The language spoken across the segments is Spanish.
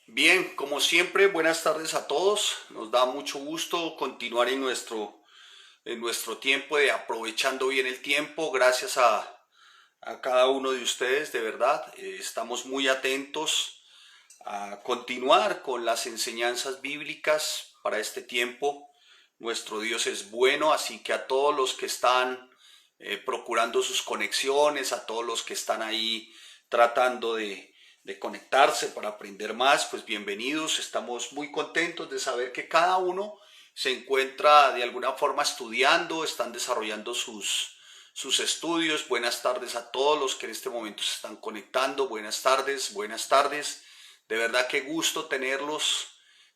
Bien, como siempre, buenas tardes a todos. Nos da mucho gusto continuar en nuestro tiempo de aprovechando bien el tiempo. Gracias a cada uno de ustedes, de verdad. Estamos muy atentos a continuar con las enseñanzas bíblicas para este tiempo. Nuestro Dios es bueno, así que a todos los que están procurando sus conexiones, a todos los que están ahí tratando de conectarse para aprender más, pues bienvenidos. Estamos muy contentos de saber que cada uno se encuentra de alguna forma estudiando, están desarrollando sus estudios. Buenas tardes a todos los que en este momento se están conectando. Buenas tardes, buenas tardes. De verdad que gusto tenerlos.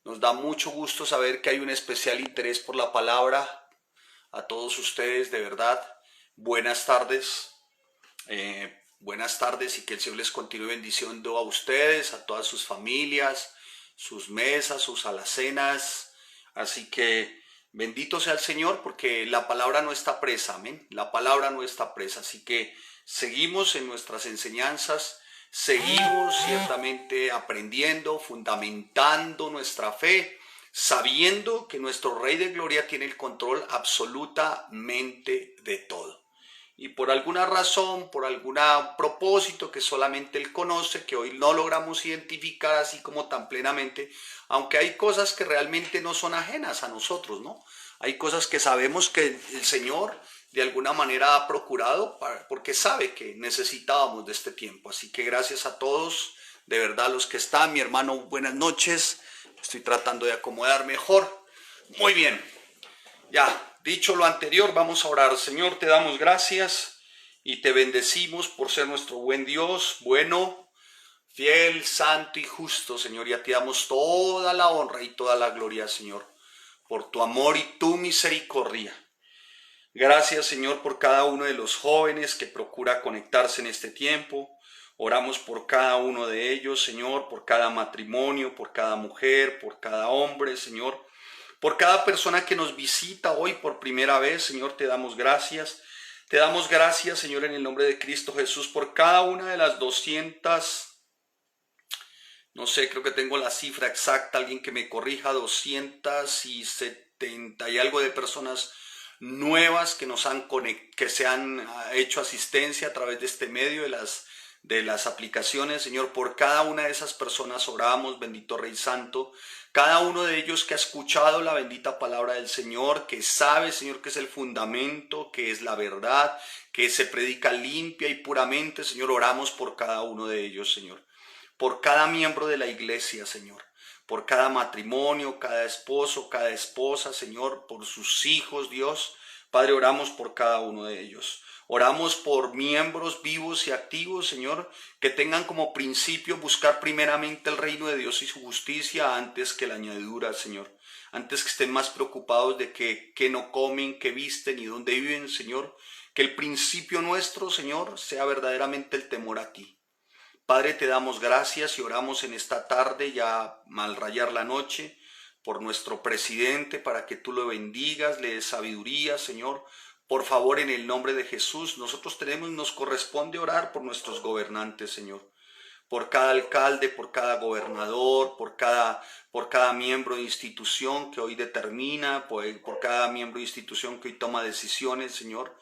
Nos da mucho gusto saber que hay un especial interés por la palabra. A todos ustedes, de verdad, buenas tardes. Buenas tardes y que el Señor les continúe bendiciendo a ustedes, a todas sus familias, sus mesas, sus alacenas. Así que bendito sea el Señor porque la palabra no está presa, amén. La palabra no está presa. Así que seguimos en nuestras enseñanzas. Seguimos ciertamente aprendiendo, fundamentando nuestra fe, sabiendo que nuestro Rey de Gloria tiene el control absolutamente de todo. Y por alguna razón, por algún propósito que solamente Él conoce, que hoy no logramos identificar así como tan plenamente, aunque hay cosas que realmente no son ajenas a nosotros, ¿no? Hay cosas que sabemos que el Señor de alguna manera ha procurado porque sabe que necesitábamos de este tiempo. Así que gracias a todos, de verdad los que están. Mi hermano, buenas noches. Estoy tratando de acomodar mejor. Muy bien. Ya, dicho lo anterior, vamos a orar. Señor, te damos gracias y te bendecimos por ser nuestro buen Dios, bueno, fiel, santo y justo, Señor. Y a ti damos toda la honra y toda la gloria, Señor, por tu amor y tu misericordia. Gracias, Señor, por cada uno de los jóvenes que procura conectarse en este tiempo. Oramos por cada uno de ellos, Señor, por cada matrimonio, por cada mujer, por cada hombre, Señor. Por cada persona que nos visita hoy por primera vez, Señor, te damos gracias. Te damos gracias, Señor, en el nombre de Cristo Jesús, por cada una de las 200, no sé, creo que tengo la cifra exacta, alguien que me corrija, 270 y algo de personas nuevas que que se han hecho asistencia a través de este medio de las aplicaciones. Señor, por cada una de esas personas oramos, bendito Rey Santo. Cada uno de ellos que ha escuchado la bendita palabra del Señor, que sabe, Señor, que es el fundamento, que es la verdad, que se predica limpia y puramente. Señor, oramos por cada uno de ellos, Señor. Por cada miembro de la iglesia, Señor. Por cada matrimonio, cada esposo, cada esposa, Señor. Por sus hijos, Dios. Padre, oramos por cada uno de ellos. Oramos por miembros vivos y activos, Señor, que tengan como principio buscar primeramente el reino de Dios y su justicia antes que la añadidura, Señor. Antes que estén más preocupados de qué no comen, qué visten y dónde viven, Señor. Que el principio nuestro, Señor, sea verdaderamente el temor a ti. Padre, te damos gracias y oramos en esta tarde, ya al rayar la noche, por nuestro presidente, para que tú lo bendigas, le des sabiduría, Señor. Por favor, en el nombre de Jesús, nos corresponde orar por nuestros gobernantes, Señor. Por cada alcalde, por cada gobernador, por cada miembro de institución que hoy determina, por cada miembro de institución que hoy toma decisiones, Señor.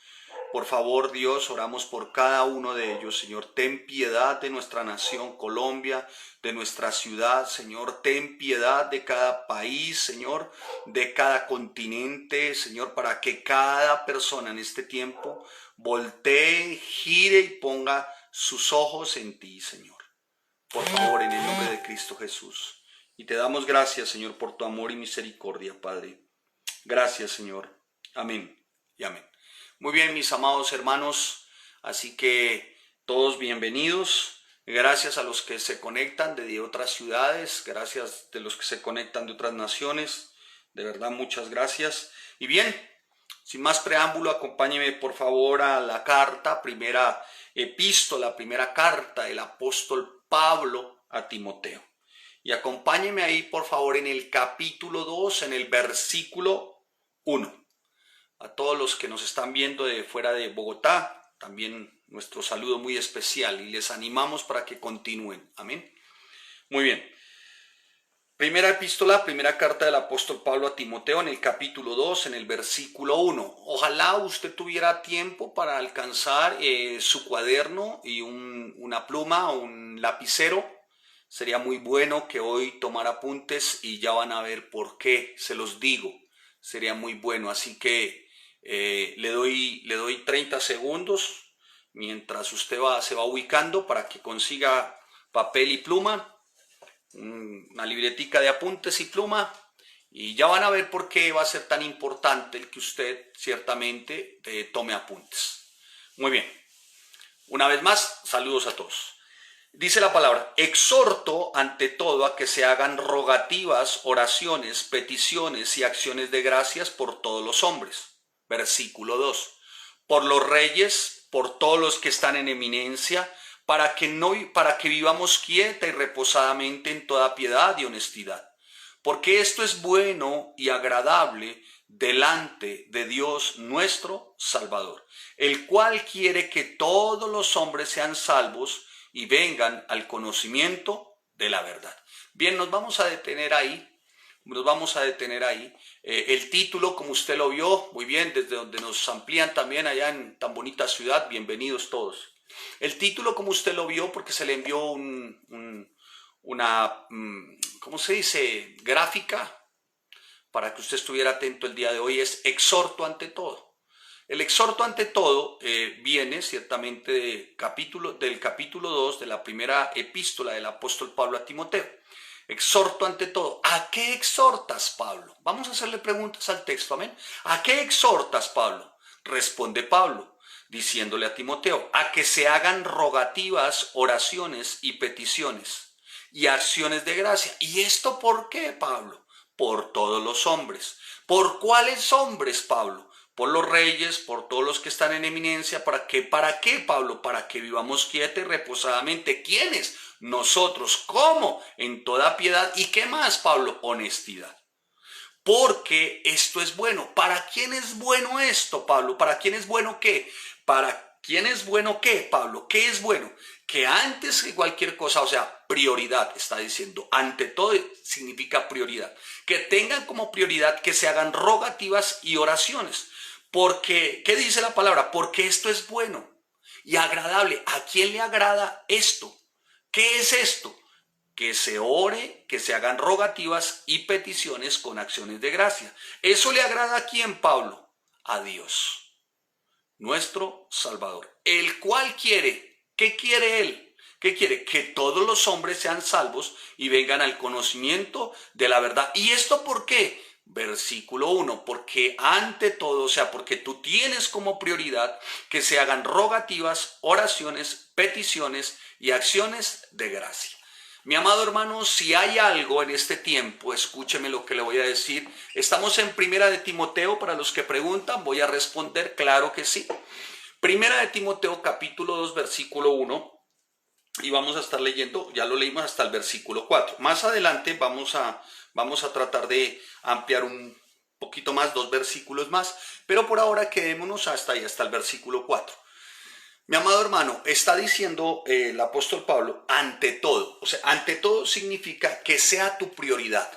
Por favor, Dios, oramos por cada uno de ellos, Señor. Ten piedad de nuestra nación, Colombia, de nuestra ciudad, Señor. Ten piedad de cada país, Señor, de cada continente, Señor, para que cada persona en este tiempo voltee, gire y ponga sus ojos en ti, Señor. Por favor, en el nombre de Cristo Jesús. Y te damos gracias, Señor, por tu amor y misericordia, Padre. Gracias, Señor. Amén y amén. Muy bien, mis amados hermanos, así que todos bienvenidos. Gracias a los que se conectan de otras ciudades, gracias de los que se conectan de otras naciones. De verdad, muchas gracias. Y bien, sin más preámbulo, acompáñeme por favor a la primera epístola, primera carta del apóstol Pablo a Timoteo. Y acompáñeme ahí por favor en el capítulo 2, en el versículo 1. A todos los que nos están viendo de fuera de Bogotá, también nuestro saludo muy especial y les animamos para que continúen. Amén. Muy bien. Primera epístola, primera carta del apóstol Pablo a Timoteo, en el capítulo 2, en el versículo 1. Ojalá usted tuviera tiempo para alcanzar su cuaderno y una pluma o un lapicero. Sería muy bueno que hoy tomara apuntes y ya van a ver por qué, se los digo. Sería muy bueno, así que le doy 30 segundos mientras usted se va ubicando para que consiga papel y pluma, una libretica de apuntes y pluma, y ya van a ver por qué va a ser tan importante el que usted ciertamente tome apuntes. Muy bien, una vez más, saludos a todos. Dice la palabra: exhorto ante todo a que se hagan rogativas, oraciones, peticiones y acciones de gracias por todos los hombres. Versículo 2. Por los reyes, por todos los que están en eminencia, para que vivamos quieta y reposadamente en toda piedad y honestidad. Porque esto es bueno y agradable delante de Dios nuestro Salvador, el cual quiere que todos los hombres sean salvos y vengan al conocimiento de la verdad. Bien, nos vamos a detener ahí. El título, como usted lo vio, muy bien, desde donde nos amplían también allá en tan bonita ciudad, bienvenidos todos. El título, como usted lo vio, porque se le envió una, ¿cómo se dice?, gráfica, para que usted estuviera atento el día de hoy, es exhorto ante todo. El exhorto ante todo viene ciertamente del capítulo 2 de la primera epístola del apóstol Pablo a Timoteo. Exhorto ante todo. ¿A qué exhortas, Pablo? Vamos a hacerle preguntas al texto, amén. ¿A qué exhortas, Pablo? Responde Pablo, diciéndole a Timoteo, a que se hagan rogativas, oraciones y peticiones y acciones de gracia. ¿Y esto por qué, Pablo? Por todos los hombres. ¿Por cuáles hombres, Pablo? Por los reyes, por todos los que están en eminencia. ¿Para qué, Pablo? Para que vivamos quieta y reposadamente. ¿Quiénes? Nosotros. ¿Cómo? En toda piedad. ¿Y qué más, Pablo? Honestidad. Porque esto es bueno. ¿Para quién es bueno esto, Pablo? ¿Para quién es bueno qué? ¿Para quién es bueno qué, Pablo? ¿Qué es bueno? Que antes que cualquier cosa, o sea, prioridad, está diciendo. Ante todo significa prioridad. Que tengan como prioridad que se hagan rogativas y oraciones. Porque, ¿qué dice la palabra? Porque esto es bueno y agradable. ¿A quién le agrada esto? ¿Qué es esto? Que se ore, que se hagan rogativas y peticiones con acciones de gracia. ¿Eso le agrada a quién, Pablo? A Dios, nuestro Salvador, el cual quiere, ¿qué quiere Él? ¿Qué quiere? Que todos los hombres sean salvos y vengan al conocimiento de la verdad. ¿Y esto por qué? Versículo 1, porque ante todo, o sea, porque tú tienes como prioridad que se hagan rogativas, oraciones, peticiones y acciones de gracia. Mi amado hermano, si hay algo en este tiempo, escúcheme lo que le voy a decir. Estamos en Primera de Timoteo, para los que preguntan, voy a responder, claro que sí. Primera de Timoteo, capítulo 2, versículo 1. Y vamos a estar leyendo, ya lo leímos hasta el versículo 4. Más adelante vamos a tratar de ampliar un poquito más, 2 versículos más, pero por ahora quedémonos hasta ahí, hasta el versículo 4. Mi amado hermano, está diciendo el apóstol Pablo, ante todo. O sea, ante todo significa que sea tu prioridad.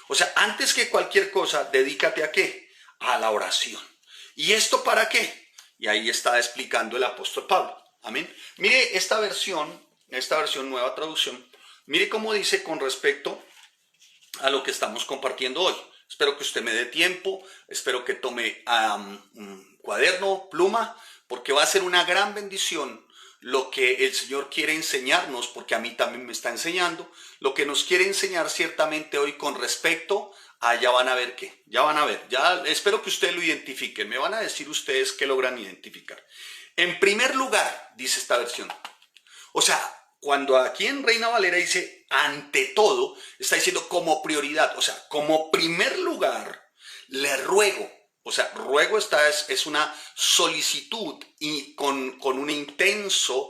O sea, antes que cualquier cosa, dedícate ¿a qué? A la oración. ¿Y esto para qué? Y ahí está explicando el apóstol Pablo. Amén. Mire esta versión nueva traducción, mire cómo dice con respecto a lo que estamos compartiendo hoy. Espero que usted me dé tiempo, espero que tome un cuaderno, pluma, porque va a ser una gran bendición lo que el Señor quiere enseñarnos, porque a mí también me está enseñando, lo que nos quiere enseñar ciertamente hoy con respecto a, ya van a ver qué, ya van a ver, ya espero que ustedes lo identifiquen, me van a decir ustedes qué logran identificar. En primer lugar, dice esta versión, o sea, cuando aquí en Reina Valera dice ante todo, está diciendo como prioridad, o sea, como primer lugar, le ruego. O sea, ruego es una solicitud y con una intensa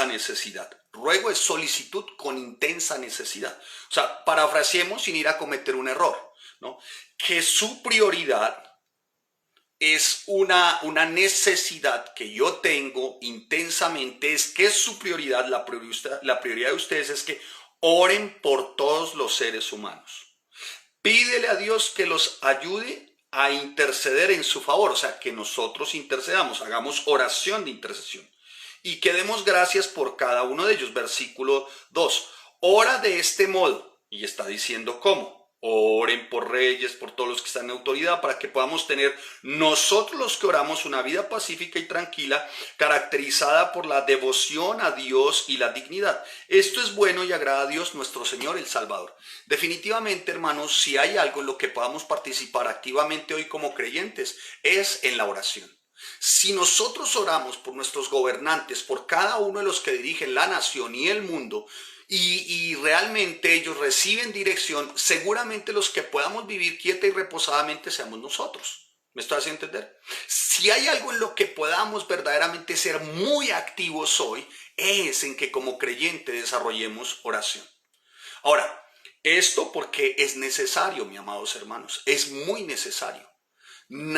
necesidad. Ruego es solicitud con intensa necesidad. O sea, parafraseemos sin ir a cometer un error, ¿no? Que su prioridad es una necesidad que yo tengo intensamente, es que es su prioridad, la prioridad de ustedes es que Oren por todos los seres humanos. Pídele a Dios que los ayude a interceder en su favor, o sea, que nosotros intercedamos, hagamos oración de intercesión y que demos gracias por cada uno de ellos. Versículo 2. Ora de este modo, y está diciendo cómo. Oren por reyes, por todos los que están en autoridad, para que podamos tener nosotros los que oramos una vida pacífica y tranquila, caracterizada por la devoción a Dios y la dignidad. Esto es bueno y agrada a Dios nuestro Señor el Salvador. Definitivamente, hermanos, si hay algo en lo que podamos participar activamente hoy como creyentes, es en la oración. Si nosotros oramos por nuestros gobernantes, por cada uno de los que dirigen la nación y el mundo, y realmente ellos reciben dirección, seguramente los que podamos vivir quieta y reposadamente seamos nosotros. ¿Me estoy haciendo entender? Si hay algo en lo que podamos verdaderamente ser muy activos hoy, es en que como creyente desarrollemos oración. Ahora, esto porque es necesario, mis amados hermanos, es muy necesario.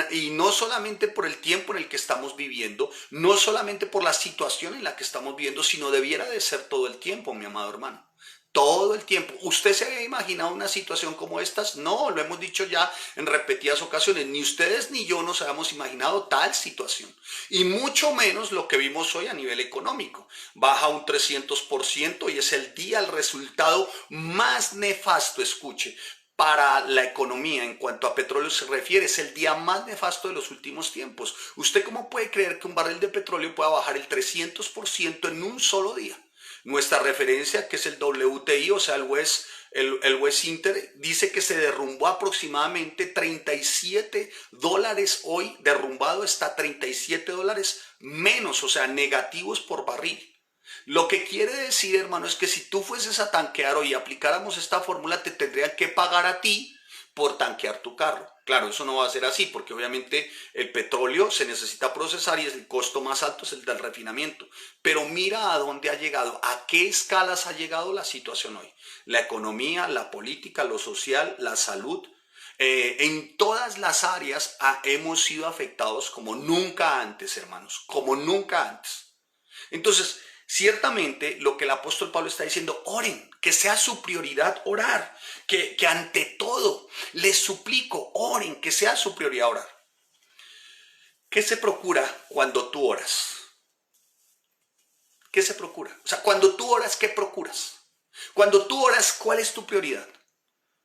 Y no solamente por el tiempo en el que estamos viviendo, no solamente por la situación en la que estamos viviendo, sino debiera de ser todo el tiempo, mi amado hermano. Todo el tiempo. ¿Usted se había imaginado una situación como estas? No, lo hemos dicho ya en repetidas ocasiones. Ni ustedes ni yo nos habíamos imaginado tal situación. Y mucho menos lo que vimos hoy a nivel económico. Baja un 300% y es el resultado más nefasto, escuche, para la economía en cuanto a petróleo se refiere. Es el día más nefasto de los últimos tiempos. ¿Usted cómo puede creer que un barril de petróleo pueda bajar el 300% en un solo día? Nuestra referencia, que es el WTI, o sea, el West Inter, dice que se derrumbó aproximadamente $37 hoy. Derrumbado está $37 menos, o sea, negativos por barril. Lo que quiere decir, hermano, es que si tú fueses a tanquear hoy y aplicáramos esta fórmula, te tendrían que pagar a ti por tanquear tu carro. Claro, eso no va a ser así, porque obviamente el petróleo se necesita procesar y el costo más alto es el del refinamiento. Pero mira a dónde ha llegado, a qué escalas ha llegado la situación hoy. La economía, la política, lo social, la salud. En todas las áreas hemos sido afectados como nunca antes, hermanos, como nunca antes. Entonces, ciertamente lo que el apóstol Pablo está diciendo, oren, que sea su prioridad orar, que ante todo les suplico, oren, que sea su prioridad orar. ¿Qué se procura cuando tú oras? ¿Qué se procura? O sea, cuando tú oras, ¿qué procuras? Cuando tú oras, ¿cuál es tu prioridad?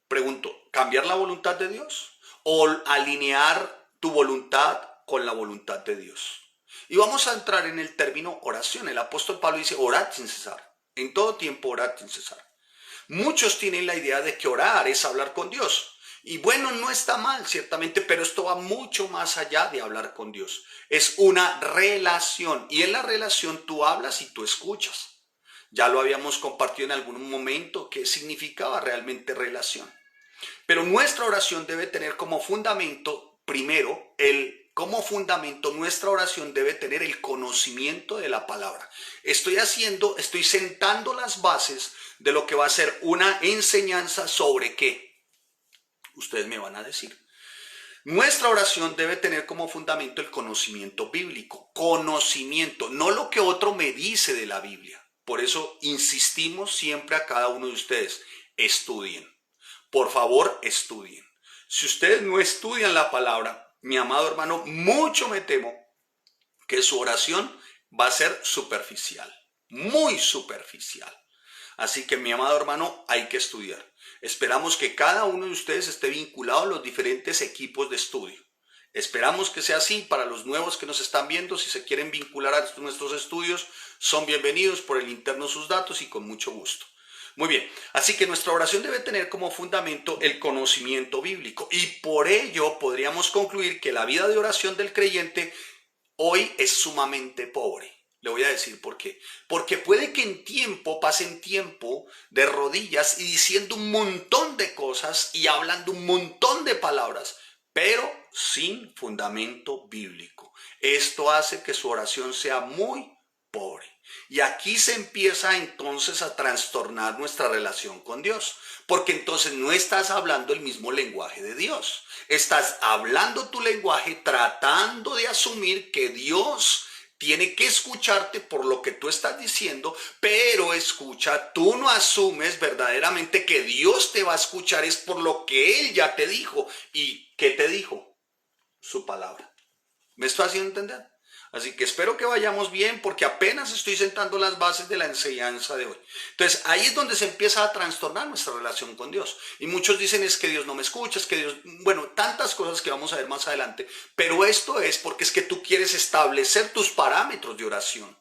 Pregunto, ¿cambiar la voluntad de Dios o alinear tu voluntad con la voluntad de Dios? Y vamos a entrar en el término oración. El apóstol Pablo dice, orad sin cesar. En todo tiempo orad sin cesar. Muchos tienen la idea de que orar es hablar con Dios. Y bueno, no está mal, ciertamente, pero esto va mucho más allá de hablar con Dios. Es una relación. Y en la relación tú hablas y tú escuchas. Ya lo habíamos compartido en algún momento qué significaba realmente relación. Pero nuestra oración debe tener como fundamento, primero, nuestra oración debe tener el conocimiento de la palabra. Estoy sentando las bases de lo que va a ser una enseñanza sobre qué. Ustedes me van a decir. Nuestra oración debe tener como fundamento el conocimiento bíblico. Conocimiento, no lo que otro me dice de la Biblia. Por eso insistimos siempre a cada uno de ustedes, estudien. Por favor, estudien. Si ustedes no estudian la palabra, mi amado hermano, mucho me temo que su oración va a ser superficial, muy superficial. Así que, mi amado hermano, hay que estudiar. Esperamos que cada uno de ustedes esté vinculado a los diferentes equipos de estudio. Esperamos que sea así. Para los nuevos que nos están viendo, si se quieren vincular a nuestros estudios, son bienvenidos. Por el interno sus datos y con mucho gusto. Muy bien, así que nuestra oración debe tener como fundamento el conocimiento bíblico y por ello podríamos concluir que la vida de oración del creyente hoy es sumamente pobre. Le voy a decir por qué. Porque puede que pasen tiempo de rodillas y diciendo un montón de cosas y hablando un montón de palabras, pero sin fundamento bíblico. Esto hace que su oración sea muy pobre. Y aquí se empieza entonces a trastornar nuestra relación con Dios, porque entonces no estás hablando el mismo lenguaje de Dios. Estás hablando tu lenguaje tratando de asumir que Dios tiene que escucharte por lo que tú estás diciendo, pero escucha, tú no asumes verdaderamente que Dios te va a escuchar, es por lo que Él ya te dijo. ¿Y qué te dijo? Su palabra. ¿Me estoy haciendo entender? Así que espero que vayamos bien porque apenas estoy sentando las bases de la enseñanza de hoy. Entonces ahí es donde se empieza a trastornar nuestra relación con Dios. Y muchos dicen es que Dios no me escucha, es que Dios, bueno, tantas cosas que vamos a ver más adelante. Pero esto es porque es que tú quieres establecer tus parámetros de oración.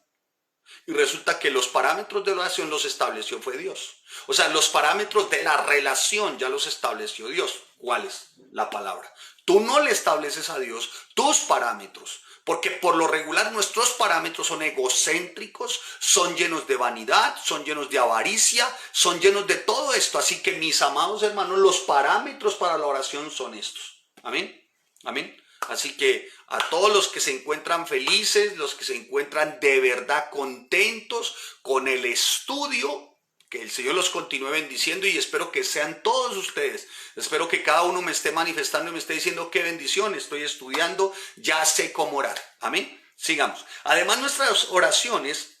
Y resulta que los parámetros de oración los estableció fue Dios. O sea, los parámetros de la relación ya los estableció Dios. ¿Cuáles? La palabra. Tú no le estableces a Dios tus parámetros, porque por lo regular nuestros parámetros son egocéntricos, son llenos de vanidad, son llenos de avaricia, son llenos de todo esto. Así que mis amados hermanos, los parámetros para la oración son estos. Amén. Amén. Así que a todos los que se encuentran felices, los que se encuentran de verdad contentos con el estudio, que el Señor los continúe bendiciendo y espero que sean todos ustedes. Espero que cada uno me esté manifestando y me esté diciendo qué bendición, estoy estudiando, ya sé cómo orar. Amén. Sigamos. Además nuestras oraciones,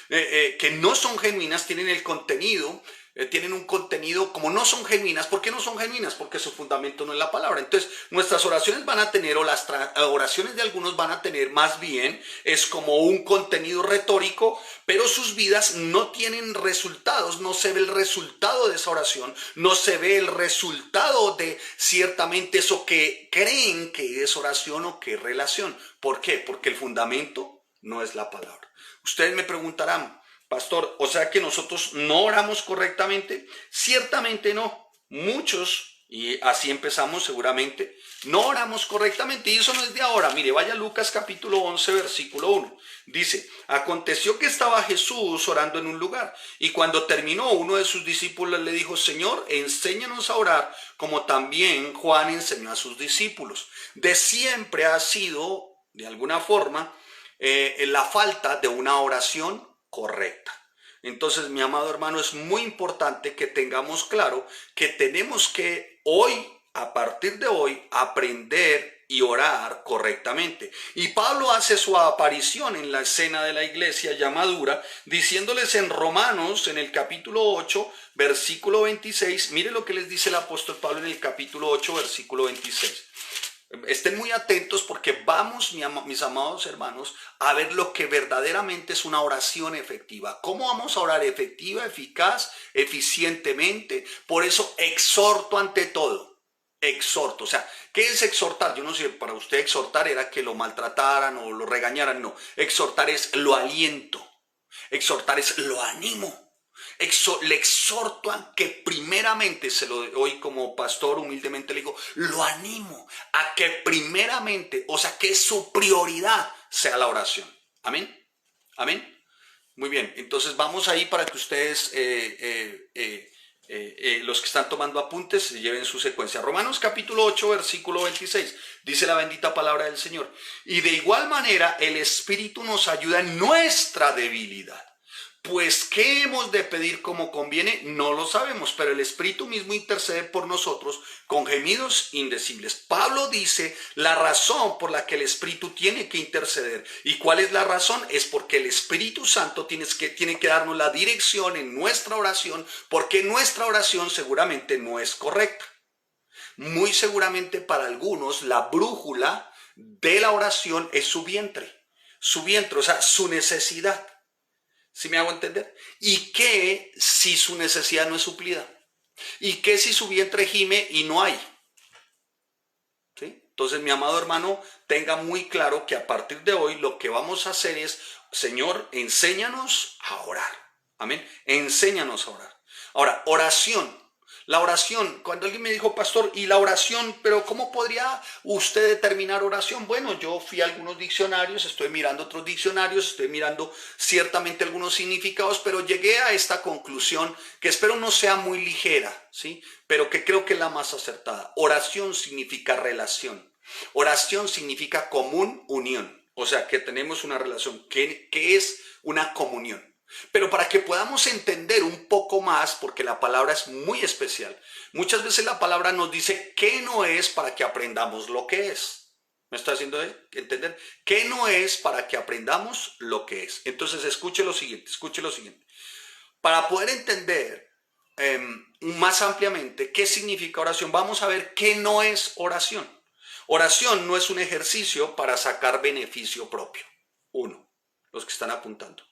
que no son genuinas, tienen el contenido, tienen un contenido, como no son genuinas. ¿Por qué no son genuinas? Porque su fundamento no es la palabra. Entonces nuestras oraciones van a tener, o las oraciones de algunos van a tener más bien, es como un contenido retórico, pero sus vidas no tienen resultados, no se ve el resultado de esa oración, no se ve el resultado de ciertamente eso que creen que es oración o que es relación. ¿Por qué? Porque el fundamento no es la palabra. Ustedes me preguntarán, pastor, o sea que nosotros no oramos correctamente. Ciertamente no. Muchos, y así empezamos seguramente, no oramos correctamente. Y eso no es de ahora. Mire, vaya a Lucas capítulo 11, versículo 1. Dice, aconteció que estaba Jesús orando en un lugar. Y cuando terminó, uno de sus discípulos le dijo, Señor, enséñanos a orar, como también Juan enseñó a sus discípulos. De siempre ha sido, de alguna forma, la falta de una oración correcta. Entonces, mi amado hermano, es muy importante que tengamos claro que tenemos que hoy, a partir de hoy, aprender y orar correctamente. Y Pablo hace su aparición en la escena de la iglesia ya madura, diciéndoles en Romanos, en el capítulo 8, versículo 26, mire lo que les dice el apóstol Pablo en el capítulo 8, versículo 26. Estén muy atentos porque vamos, mis amados hermanos, a ver lo que verdaderamente es una oración efectiva. ¿Cómo vamos a orar efectiva, eficaz, eficientemente? Por eso exhorto ante todo. Exhorto. O sea, ¿qué es exhortar? Yo no sé, para usted exhortar era que lo maltrataran o lo regañaran. No, exhortar es lo aliento. Exhortar es lo animo. Le exhorto a que primeramente, se lo hoy como pastor humildemente le digo, lo animo a que primeramente, o sea, que su prioridad sea la oración. Amén. Amén. Muy bien, entonces vamos ahí para que ustedes, los que están tomando apuntes, lleven su secuencia. Romanos capítulo 8, versículo 26, dice la bendita palabra del Señor. Y de igual manera el Espíritu nos ayuda en nuestra debilidad. Pues, ¿qué hemos de pedir como conviene? No lo sabemos, pero el Espíritu mismo intercede por nosotros con gemidos indecibles. Pablo dice la razón por la que el Espíritu tiene que interceder. ¿Y cuál es la razón? Es porque el Espíritu Santo tiene que darnos la dirección en nuestra oración, porque nuestra oración seguramente no es correcta. Muy seguramente para algunos la brújula de la oración es su vientre, o sea, su necesidad. ¿Sí me hago entender? ¿Y qué si su necesidad no es suplida? ¿Y qué si su vientre gime y no hay? ¿Sí? Entonces, mi amado hermano, tenga muy claro que a partir de hoy lo que vamos a hacer es, Señor, enséñanos a orar. Amén. Enséñanos a orar. Ahora, oración. La oración, cuando alguien me dijo, pastor, ¿y la oración? Pero ¿cómo podría usted determinar oración? Bueno, yo fui a algunos diccionarios, estoy mirando otros diccionarios, estoy mirando ciertamente algunos significados, pero llegué a esta conclusión que espero no sea muy ligera, ¿sí? Pero que creo que es la más acertada. Oración significa relación. Oración significa común unión. O sea, que tenemos una relación, que es una comunión. Pero para que podamos entender un poco más, porque la palabra es muy especial, muchas veces la palabra nos dice qué no es para que aprendamos lo que es. ¿Me está haciendo entender? ¿Qué no es para que aprendamos lo que es? Entonces escuche lo siguiente, escuche lo siguiente. Para poder entender más ampliamente qué significa oración, vamos a ver qué no es oración. Oración no es un ejercicio para sacar beneficio propio. Uno, los que están apuntando.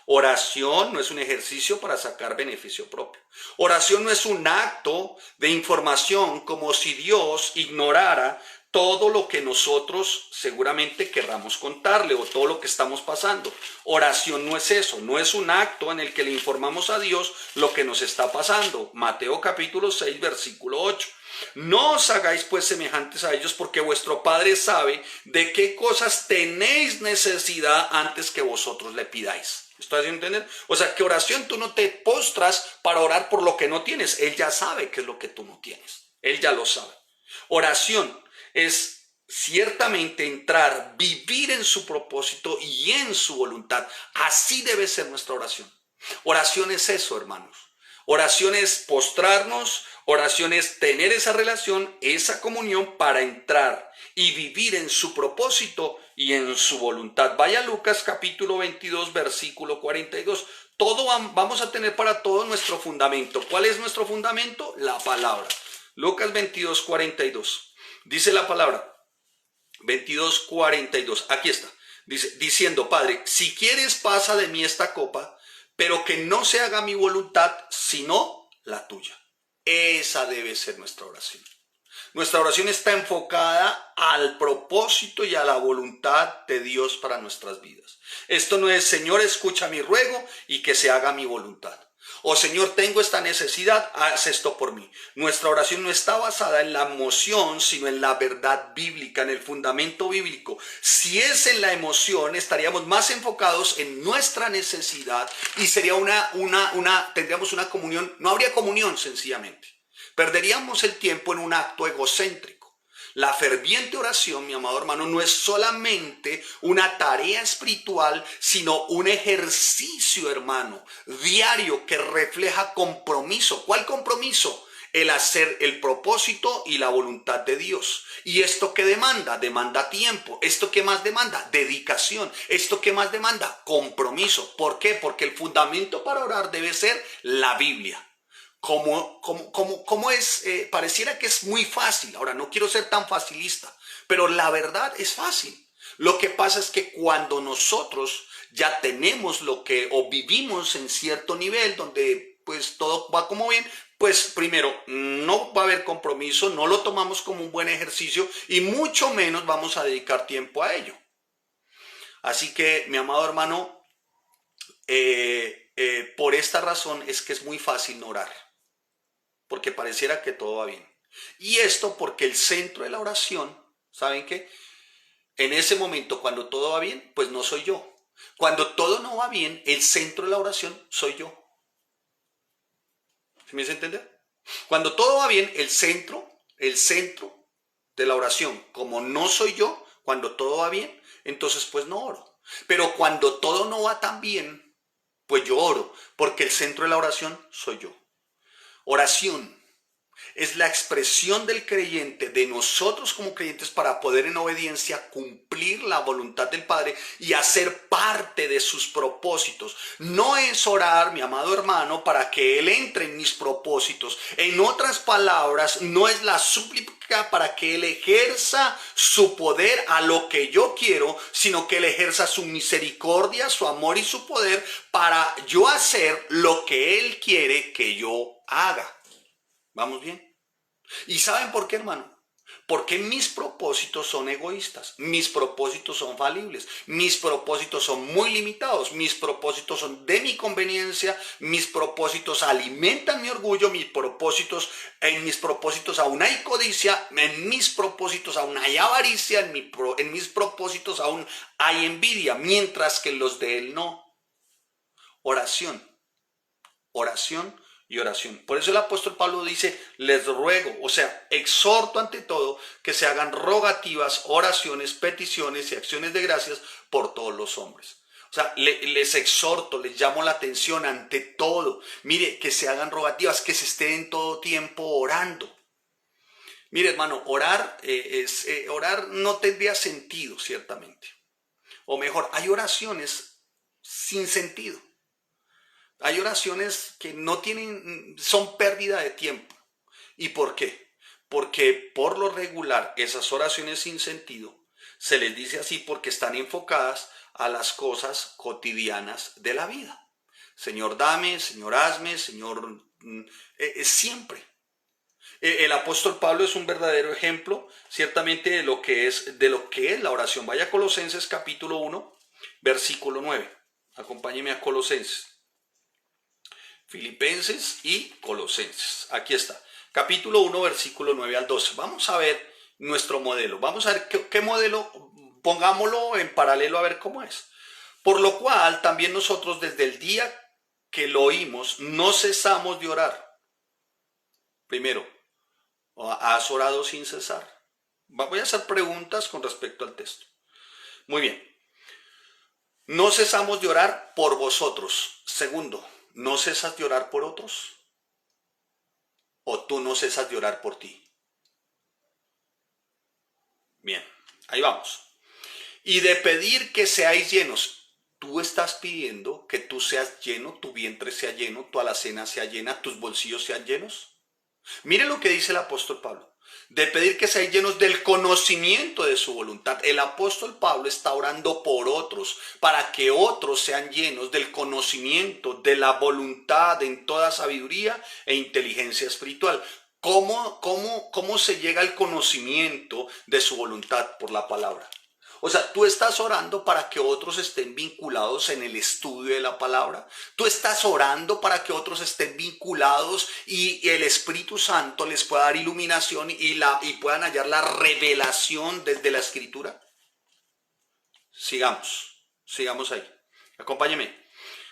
Oración no es un ejercicio para sacar beneficio propio. Oración no es un acto de información como si Dios ignorara todo lo que nosotros seguramente querramos contarle o todo lo que estamos pasando. Oración no es eso, no es un acto en el que le informamos a Dios lo que nos está pasando. Mateo capítulo 6, versículo 8. No os hagáis pues semejantes a ellos, porque vuestro Padre sabe de qué cosas tenéis necesidad antes que vosotros le pidáis. ¿Estás haciendo entender? O sea, que oración tú no te postras para orar por lo que no tienes. Él ya sabe qué es lo que tú no tienes. Él ya lo sabe. Oración es ciertamente entrar, vivir en su propósito y en su voluntad. Así debe ser nuestra oración. Oración es eso, hermanos. Oración es postrarnos, oración es tener esa relación, esa comunión para entrar y vivir en su propósito y en su voluntad. Vaya a Lucas capítulo 22, versículo 42. Todo vamos a tener para todo nuestro fundamento. ¿Cuál es nuestro fundamento? La palabra. Lucas 22, 42. Dice la palabra, 22, 42. Aquí está. Dice, diciendo, Padre, si quieres pasa de mí esta copa, pero que no se haga mi voluntad, sino la tuya. Esa debe ser nuestra oración. Nuestra oración está enfocada al propósito y a la voluntad de Dios para nuestras vidas. Esto no es, Señor, escucha mi ruego y que se haga mi voluntad. O Señor, tengo esta necesidad, haz esto por mí. Nuestra oración no está basada en la emoción, sino en la verdad bíblica, en el fundamento bíblico. Si es en la emoción, estaríamos más enfocados en nuestra necesidad y sería tendríamos una comunión, no habría comunión sencillamente. Perderíamos el tiempo en un acto egocéntrico. La ferviente oración, mi amado hermano, no es solamente una tarea espiritual, sino un ejercicio, hermano, diario que refleja compromiso. ¿Cuál compromiso? El hacer el propósito y la voluntad de Dios. ¿Y esto qué demanda? Demanda tiempo. ¿Esto qué más demanda? Dedicación. ¿Esto qué más demanda? Compromiso. ¿Por qué? Porque el fundamento para orar debe ser la Biblia. Como es, pareciera que es muy fácil. Ahora, no quiero ser tan facilista, pero la verdad es fácil. Lo que pasa es que cuando nosotros ya tenemos o vivimos en cierto nivel donde pues todo va como bien, pues primero no va a haber compromiso, no lo tomamos como un buen ejercicio y mucho menos vamos a dedicar tiempo a ello. Así que, mi amado hermano, por esta razón es que es muy fácil no orar. Porque pareciera que todo va bien. Y esto porque el centro de la oración, ¿saben qué? En ese momento, cuando todo va bien, pues no soy yo. Cuando todo no va bien, el centro de la oración soy yo. ¿Sí me hace entender? Cuando todo va bien, el centro de la oración, como no soy yo, cuando todo va bien, entonces pues no oro. Pero cuando todo no va tan bien, pues yo oro, porque el centro de la oración soy yo. Oración es la expresión del creyente, de nosotros como creyentes, para poder en obediencia cumplir la voluntad del Padre y hacer parte de sus propósitos. No es orar, mi amado hermano, para que Él entre en mis propósitos. En otras palabras, no es la súplica para que Él ejerza su poder a lo que yo quiero, sino que Él ejerza su misericordia, su amor y su poder para yo hacer lo que Él quiere que yo haga. ¿Vamos bien? ¿Y saben por qué, hermano? Porque mis propósitos son egoístas, mis propósitos son falibles, mis propósitos son muy limitados, mis propósitos son de mi conveniencia, mis propósitos alimentan mi orgullo, en mis propósitos aún hay codicia, en mis propósitos aún hay avaricia, en mis propósitos aún hay envidia, mientras que los de Él no. Oración y oración. Por eso el apóstol Pablo dice, les ruego, o sea, exhorto ante todo que se hagan rogativas, oraciones, peticiones y acciones de gracias por todos los hombres. O sea, les exhorto, les llamo la atención ante todo. Mire, que se hagan rogativas, que se estén en todo tiempo orando. Mire, hermano, orar no tendría sentido, ciertamente. O mejor, hay oraciones sin sentido. Hay oraciones que no tienen, son pérdida de tiempo. ¿Y por qué? Porque por lo regular esas oraciones sin sentido se les dice así porque están enfocadas a las cosas cotidianas de la vida. Señor, dame, Señor, hazme, Señor, siempre. El apóstol Pablo es un verdadero ejemplo, ciertamente, de lo que es la oración. Vaya a Colosenses capítulo 1, versículo 9. Acompáñeme a Colosenses. Filipenses y Colosenses. Aquí está. Capítulo 1, versículo 9 al 12. Vamos a ver nuestro modelo. Vamos a ver qué modelo, pongámoslo en paralelo a ver cómo es. Por lo cual, también nosotros desde el día que lo oímos, no cesamos de orar. Primero, ¿has orado sin cesar? Voy a hacer preguntas con respecto al texto. Muy bien. No cesamos de orar por vosotros. Segundo, ¿no cesas de orar por otros? ¿O tú no cesas de orar por ti? Bien, ahí vamos. Y de pedir que seáis llenos. Tú estás pidiendo que tú seas lleno, tu vientre sea lleno, tu alacena sea llena, tus bolsillos sean llenos. Mire lo que dice el apóstol Pablo. De pedir que seáis llenos del conocimiento de su voluntad. El apóstol Pablo está orando por otros, para que otros sean llenos del conocimiento, de la voluntad en toda sabiduría e inteligencia espiritual. ¿Cómo se llega al conocimiento de su voluntad? Por la palabra. O sea, tú estás orando para que otros estén vinculados en el estudio de la palabra. Tú estás orando para que otros estén vinculados y el Espíritu Santo les pueda dar iluminación y puedan hallar la revelación desde la Escritura. Sigamos ahí. Acompáñeme.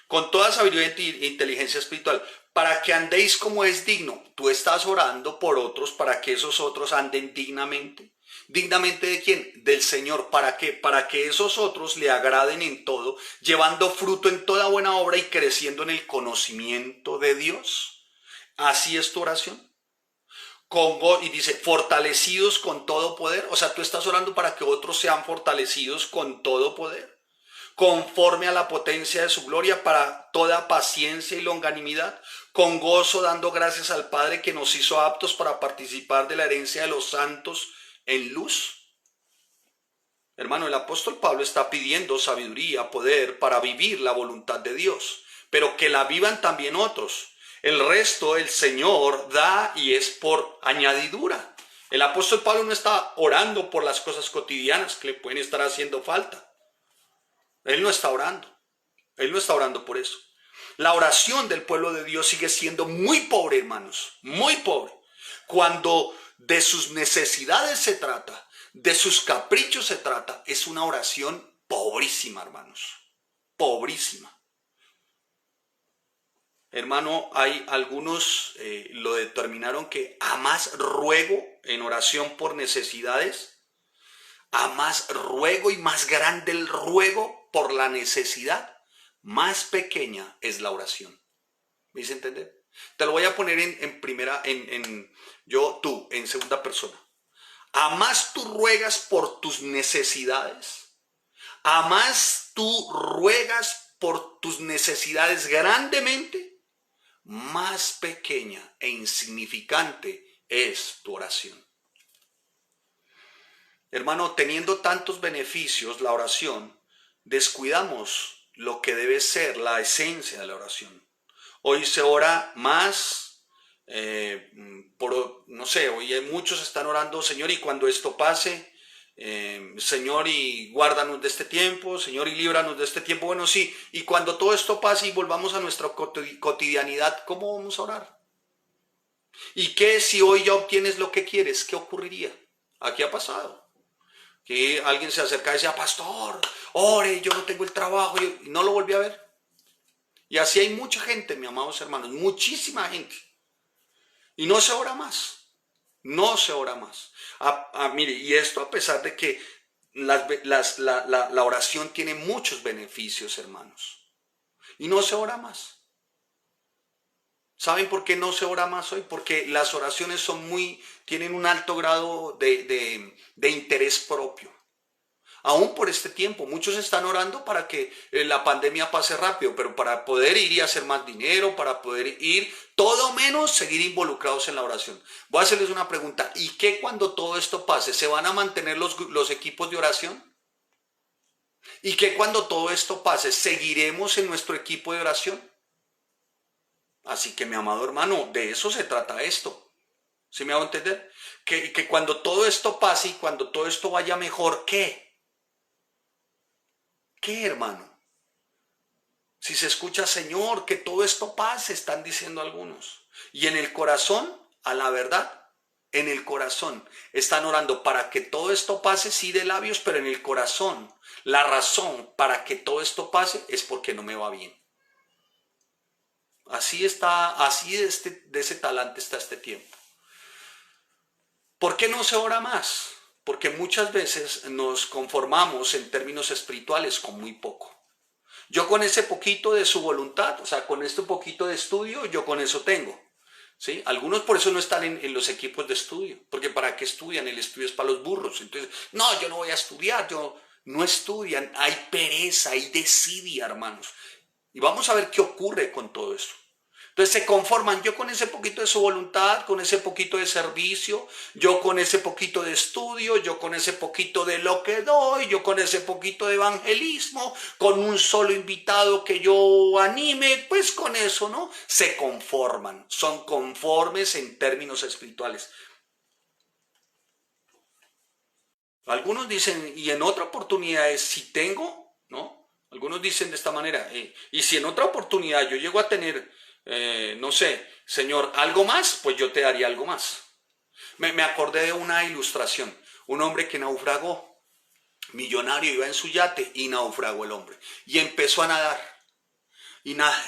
Con toda sabiduría e inteligencia espiritual, para que andéis como es digno. Tú estás orando por otros para que esos otros anden dignamente. ¿Dignamente de quién? Del Señor. ¿Para qué? Para que esos otros le agraden en todo, llevando fruto en toda buena obra y creciendo en el conocimiento de Dios. Así es tu oración. Y dice, fortalecidos con todo poder. O sea, tú estás orando para que otros sean fortalecidos con todo poder, conforme a la potencia de su gloria, para toda paciencia y longanimidad, con gozo dando gracias al Padre que nos hizo aptos para participar de la herencia de los santos en luz. Hermano, el apóstol Pablo está pidiendo sabiduría, poder para vivir la voluntad de Dios, pero que la vivan también otros. El resto el Señor da y es por añadidura. El apóstol Pablo no está orando por las cosas cotidianas que le pueden estar haciendo falta. Él no está orando. Él no está orando por eso. La oración del pueblo de Dios sigue siendo muy pobre, hermanos. Muy pobre. Cuando de sus necesidades se trata, de sus caprichos se trata, es una oración pobrísima, hermanos. Pobrísima. Hermano, hay algunos lo determinaron que a más ruego en oración por necesidades, a más ruego y más grande el ruego por la necesidad, más pequeña es la oración. ¿Me hice entender? Te lo voy a poner en primera, tú, en segunda persona. A más tú ruegas por tus necesidades, a más tú ruegas por tus necesidades grandemente, más pequeña e insignificante es tu oración. Hermano, teniendo tantos beneficios la oración, descuidamos lo que debe ser la esencia de la oración. Hoy se ora más, no sé, hoy muchos están orando, Señor, y cuando esto pase, Señor, y guárdanos de este tiempo, Señor, y líbranos de este tiempo. Bueno, sí, y cuando todo esto pase y volvamos a nuestra cotidianidad, ¿cómo vamos a orar? ¿Y qué si hoy ya obtienes lo que quieres? ¿Qué ocurriría? Aquí ha pasado que alguien se acerca y decía, pastor, ore, yo no tengo el trabajo, y no lo volví a ver. Y así hay mucha gente, mis amados hermanos, muchísima gente. Y no se ora más, no se ora más. Mire, y esto a pesar de que la oración tiene muchos beneficios, hermanos. Y no se ora más. ¿Saben por qué no se ora más hoy? Porque las oraciones tienen un alto grado de interés propio. Aún por este tiempo, muchos están orando para que la pandemia pase rápido, pero para poder ir y hacer más dinero, para poder ir, todo menos seguir involucrados en la oración. Voy a hacerles una pregunta. ¿Y qué cuando todo esto pase? ¿Se van a mantener los equipos de oración? ¿Y qué cuando todo esto pase? ¿Seguiremos en nuestro equipo de oración? Así que mi amado hermano, de eso se trata esto. ¿Sí me hago entender? Que cuando todo esto pase y cuando todo esto vaya mejor, ¿qué? ¿Qué, hermano? Si se escucha, Señor, que todo esto pase, están diciendo algunos. Y en el corazón, a la verdad, en el corazón, están orando para que todo esto pase, sí de labios, pero en el corazón, la razón para que todo esto pase es porque no me va bien. Así está, así de ese talante está este tiempo. ¿Por qué no se ora más? Porque muchas veces nos conformamos en términos espirituales con muy poco. Yo con ese poquito de su voluntad, o sea, con este poquito de estudio, yo con eso tengo. ¿Sí? Algunos por eso no están en los equipos de estudio, porque ¿para qué estudian? El estudio es para los burros. Entonces, no, yo no voy a estudiar, no estudian, hay pereza, hay desidia, hermanos. Y vamos a ver qué ocurre con todo eso. Entonces se conforman, yo con ese poquito de su voluntad, con ese poquito de servicio, yo con ese poquito de estudio, yo con ese poquito de lo que doy, yo con ese poquito de evangelismo, con un solo invitado que yo anime, pues con eso, ¿no? Se conforman, son conformes en términos espirituales. Algunos dicen, y en otra oportunidad es, si tengo, ¿no? Algunos dicen de esta manera, y si en otra oportunidad yo llego a tener, no sé, Señor, algo más, pues yo te daría algo más. Me acordé de una ilustración, un hombre que naufragó, millonario, iba en su yate y naufragó el hombre, y empezó a nadar. Y nada,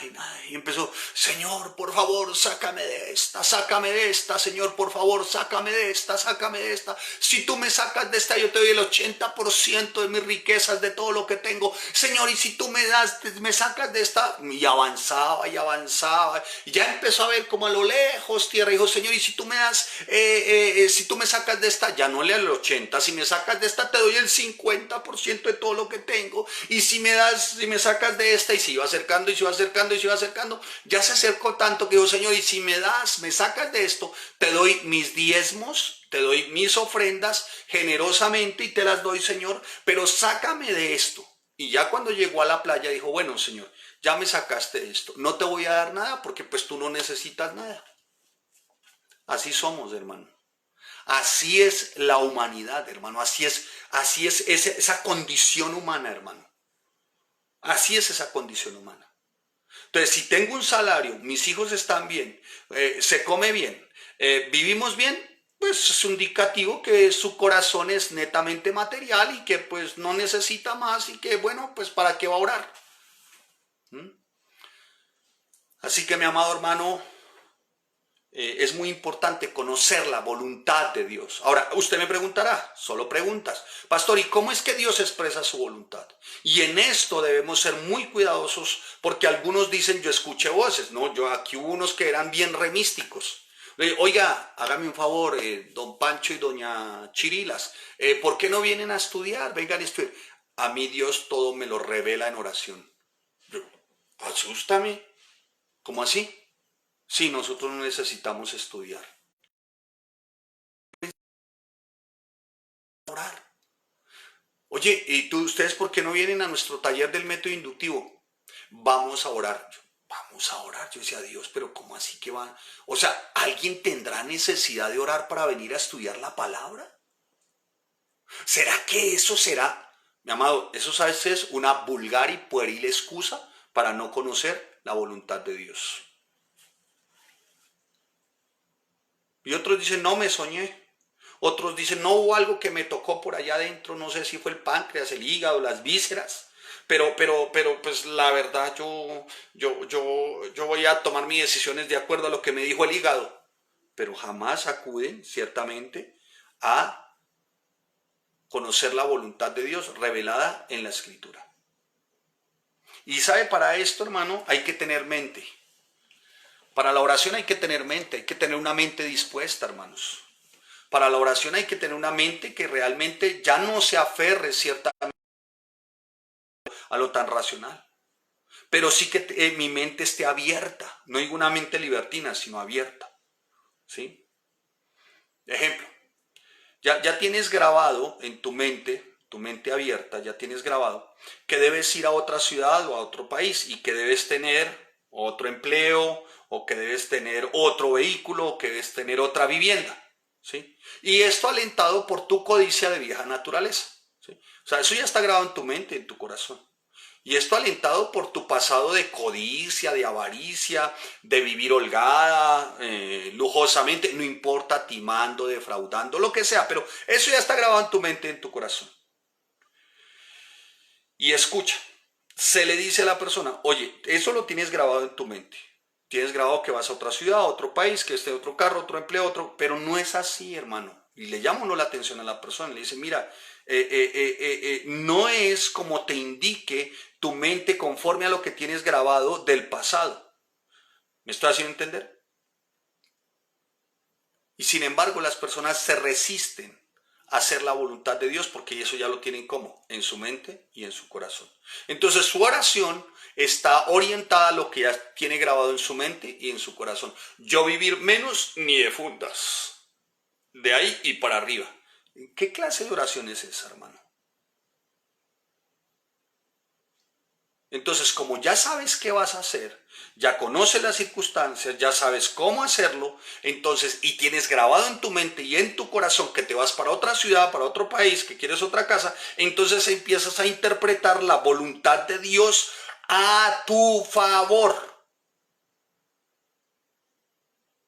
y empezó, Señor, por favor, sácame de esta, Señor, por favor, sácame de esta, sácame de esta. Si tú me sacas de esta, yo te doy el 80% de mis riquezas, de todo lo que tengo. Señor, y si tú me sacas de esta, y avanzaba, y avanzaba. Y ya empezó a ver como a lo lejos tierra, dijo, Señor, y si tú me das, si tú me sacas de esta, ya no le el 80, si me sacas de esta, te doy el 50% de todo lo que tengo. Y si me sacas de esta, y se iba acercando, y se iba acercando, y se iba acercando, ya se acercó tanto que dijo, Señor, y si me sacas de esto, te doy mis diezmos, te doy mis ofrendas generosamente y te las doy, Señor, pero sácame de esto. Y ya cuando llegó a la playa dijo, bueno, Señor, ya me sacaste de esto, no te voy a dar nada porque pues tú no necesitas nada. Así somos, hermano. Así es la humanidad, hermano. Así es esa condición humana, hermano. Así es esa condición humana. Entonces, si tengo un salario, mis hijos están bien, se come bien, vivimos bien, pues es un indicativo que su corazón es netamente material y que pues no necesita más y que bueno, pues para qué va a orar. ¿Mm? Así que mi amado hermano, es muy importante conocer la voluntad de Dios. Ahora, usted me preguntará, solo preguntas, pastor, ¿y cómo es que Dios expresa su voluntad? Y en esto debemos ser muy cuidadosos porque algunos dicen, yo escuché voces, ¿no? Aquí hubo unos que eran bien remísticos. Oiga, hágame un favor, don Pancho y doña Chirilas, ¿por qué no vienen a estudiar? Vengan a estudiar. A mí Dios todo me lo revela en oración. Yo, asústame. ¿Cómo así? Sí, nosotros no necesitamos estudiar. Orar. Oye, ¿y ustedes por qué no vienen a nuestro taller del método inductivo? Vamos a orar. Vamos a orar. Yo decía, Dios, pero ¿cómo así que van? O sea, ¿alguien tendrá necesidad de orar para venir a estudiar la palabra? ¿Será que eso será, mi amado, eso sabes es una vulgar y pueril excusa para no conocer la voluntad de Dios? Y otros dicen, no me soñé. Otros dicen, no hubo algo que me tocó por allá adentro, no sé si fue el páncreas, el hígado, las vísceras. Pues la verdad, yo voy a tomar mis decisiones de acuerdo a lo que me dijo el hígado. Pero jamás acuden, ciertamente, a conocer la voluntad de Dios revelada en la Escritura. Y sabe, para esto, hermano, hay que tener mente. Para la oración hay que tener mente, hay que tener una mente dispuesta, hermanos. Para la oración hay que tener una mente que realmente ya no se aferre ciertamente a lo tan racional. Pero sí que mi mente esté abierta. No digo una mente libertina, sino abierta. ¿Sí? Ejemplo, ya tienes grabado en tu mente abierta, ya tienes grabado que debes ir a otra ciudad o a otro país y que debes tener otro empleo o que debes tener otro vehículo o que debes tener otra vivienda. ¿Sí? Y esto alentado por tu codicia de vieja naturaleza. ¿Sí? O sea, eso ya está grabado en tu mente, en tu corazón. Y esto alentado por tu pasado de codicia, de avaricia, de vivir holgada, lujosamente, no importa, timando, defraudando, lo que sea, pero eso ya está grabado en tu mente, en tu corazón. Y escucha, se le dice a la persona, oye, eso lo tienes grabado en tu mente. Tienes grabado que vas a otra ciudad, a otro país, que esté otro carro, otro empleo, otro, pero no es así, hermano. Y le llama uno la atención a la persona, le dice, mira, no es como te indique tu mente conforme a lo que tienes grabado del pasado. ¿Me estoy haciendo entender? Y sin embargo las personas se resisten a hacer la voluntad de Dios porque eso ya lo tienen como en su mente y en su corazón. Entonces su oración está orientada a lo que ya tiene grabado en su mente y en su corazón. Yo vivir menos ni de fundas. De ahí y para arriba. ¿Qué clase de oración es esa, hermano? Entonces, como ya sabes qué vas a hacer, ya conoces las circunstancias, ya sabes cómo hacerlo, entonces, y tienes grabado en tu mente y en tu corazón que te vas para otra ciudad, para otro país, que quieres otra casa, entonces empiezas a interpretar la voluntad de Dios a tu favor.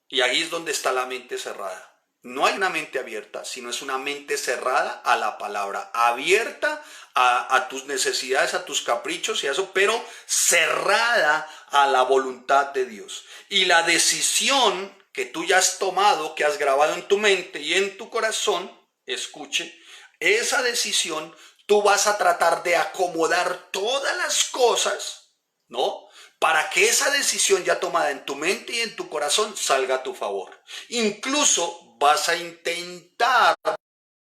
Y ahí es donde está la mente cerrada. No hay una mente abierta, sino es una mente cerrada a la palabra, abierta a tus necesidades, a tus caprichos y a eso, pero cerrada a la voluntad de Dios. Y la decisión que tú ya has tomado, que has grabado en tu mente y en tu corazón, escuche, esa decisión tú vas a tratar de acomodar todas las cosas, ¿no? Para que esa decisión ya tomada en tu mente y en tu corazón salga a tu favor. Incluso vas a intentar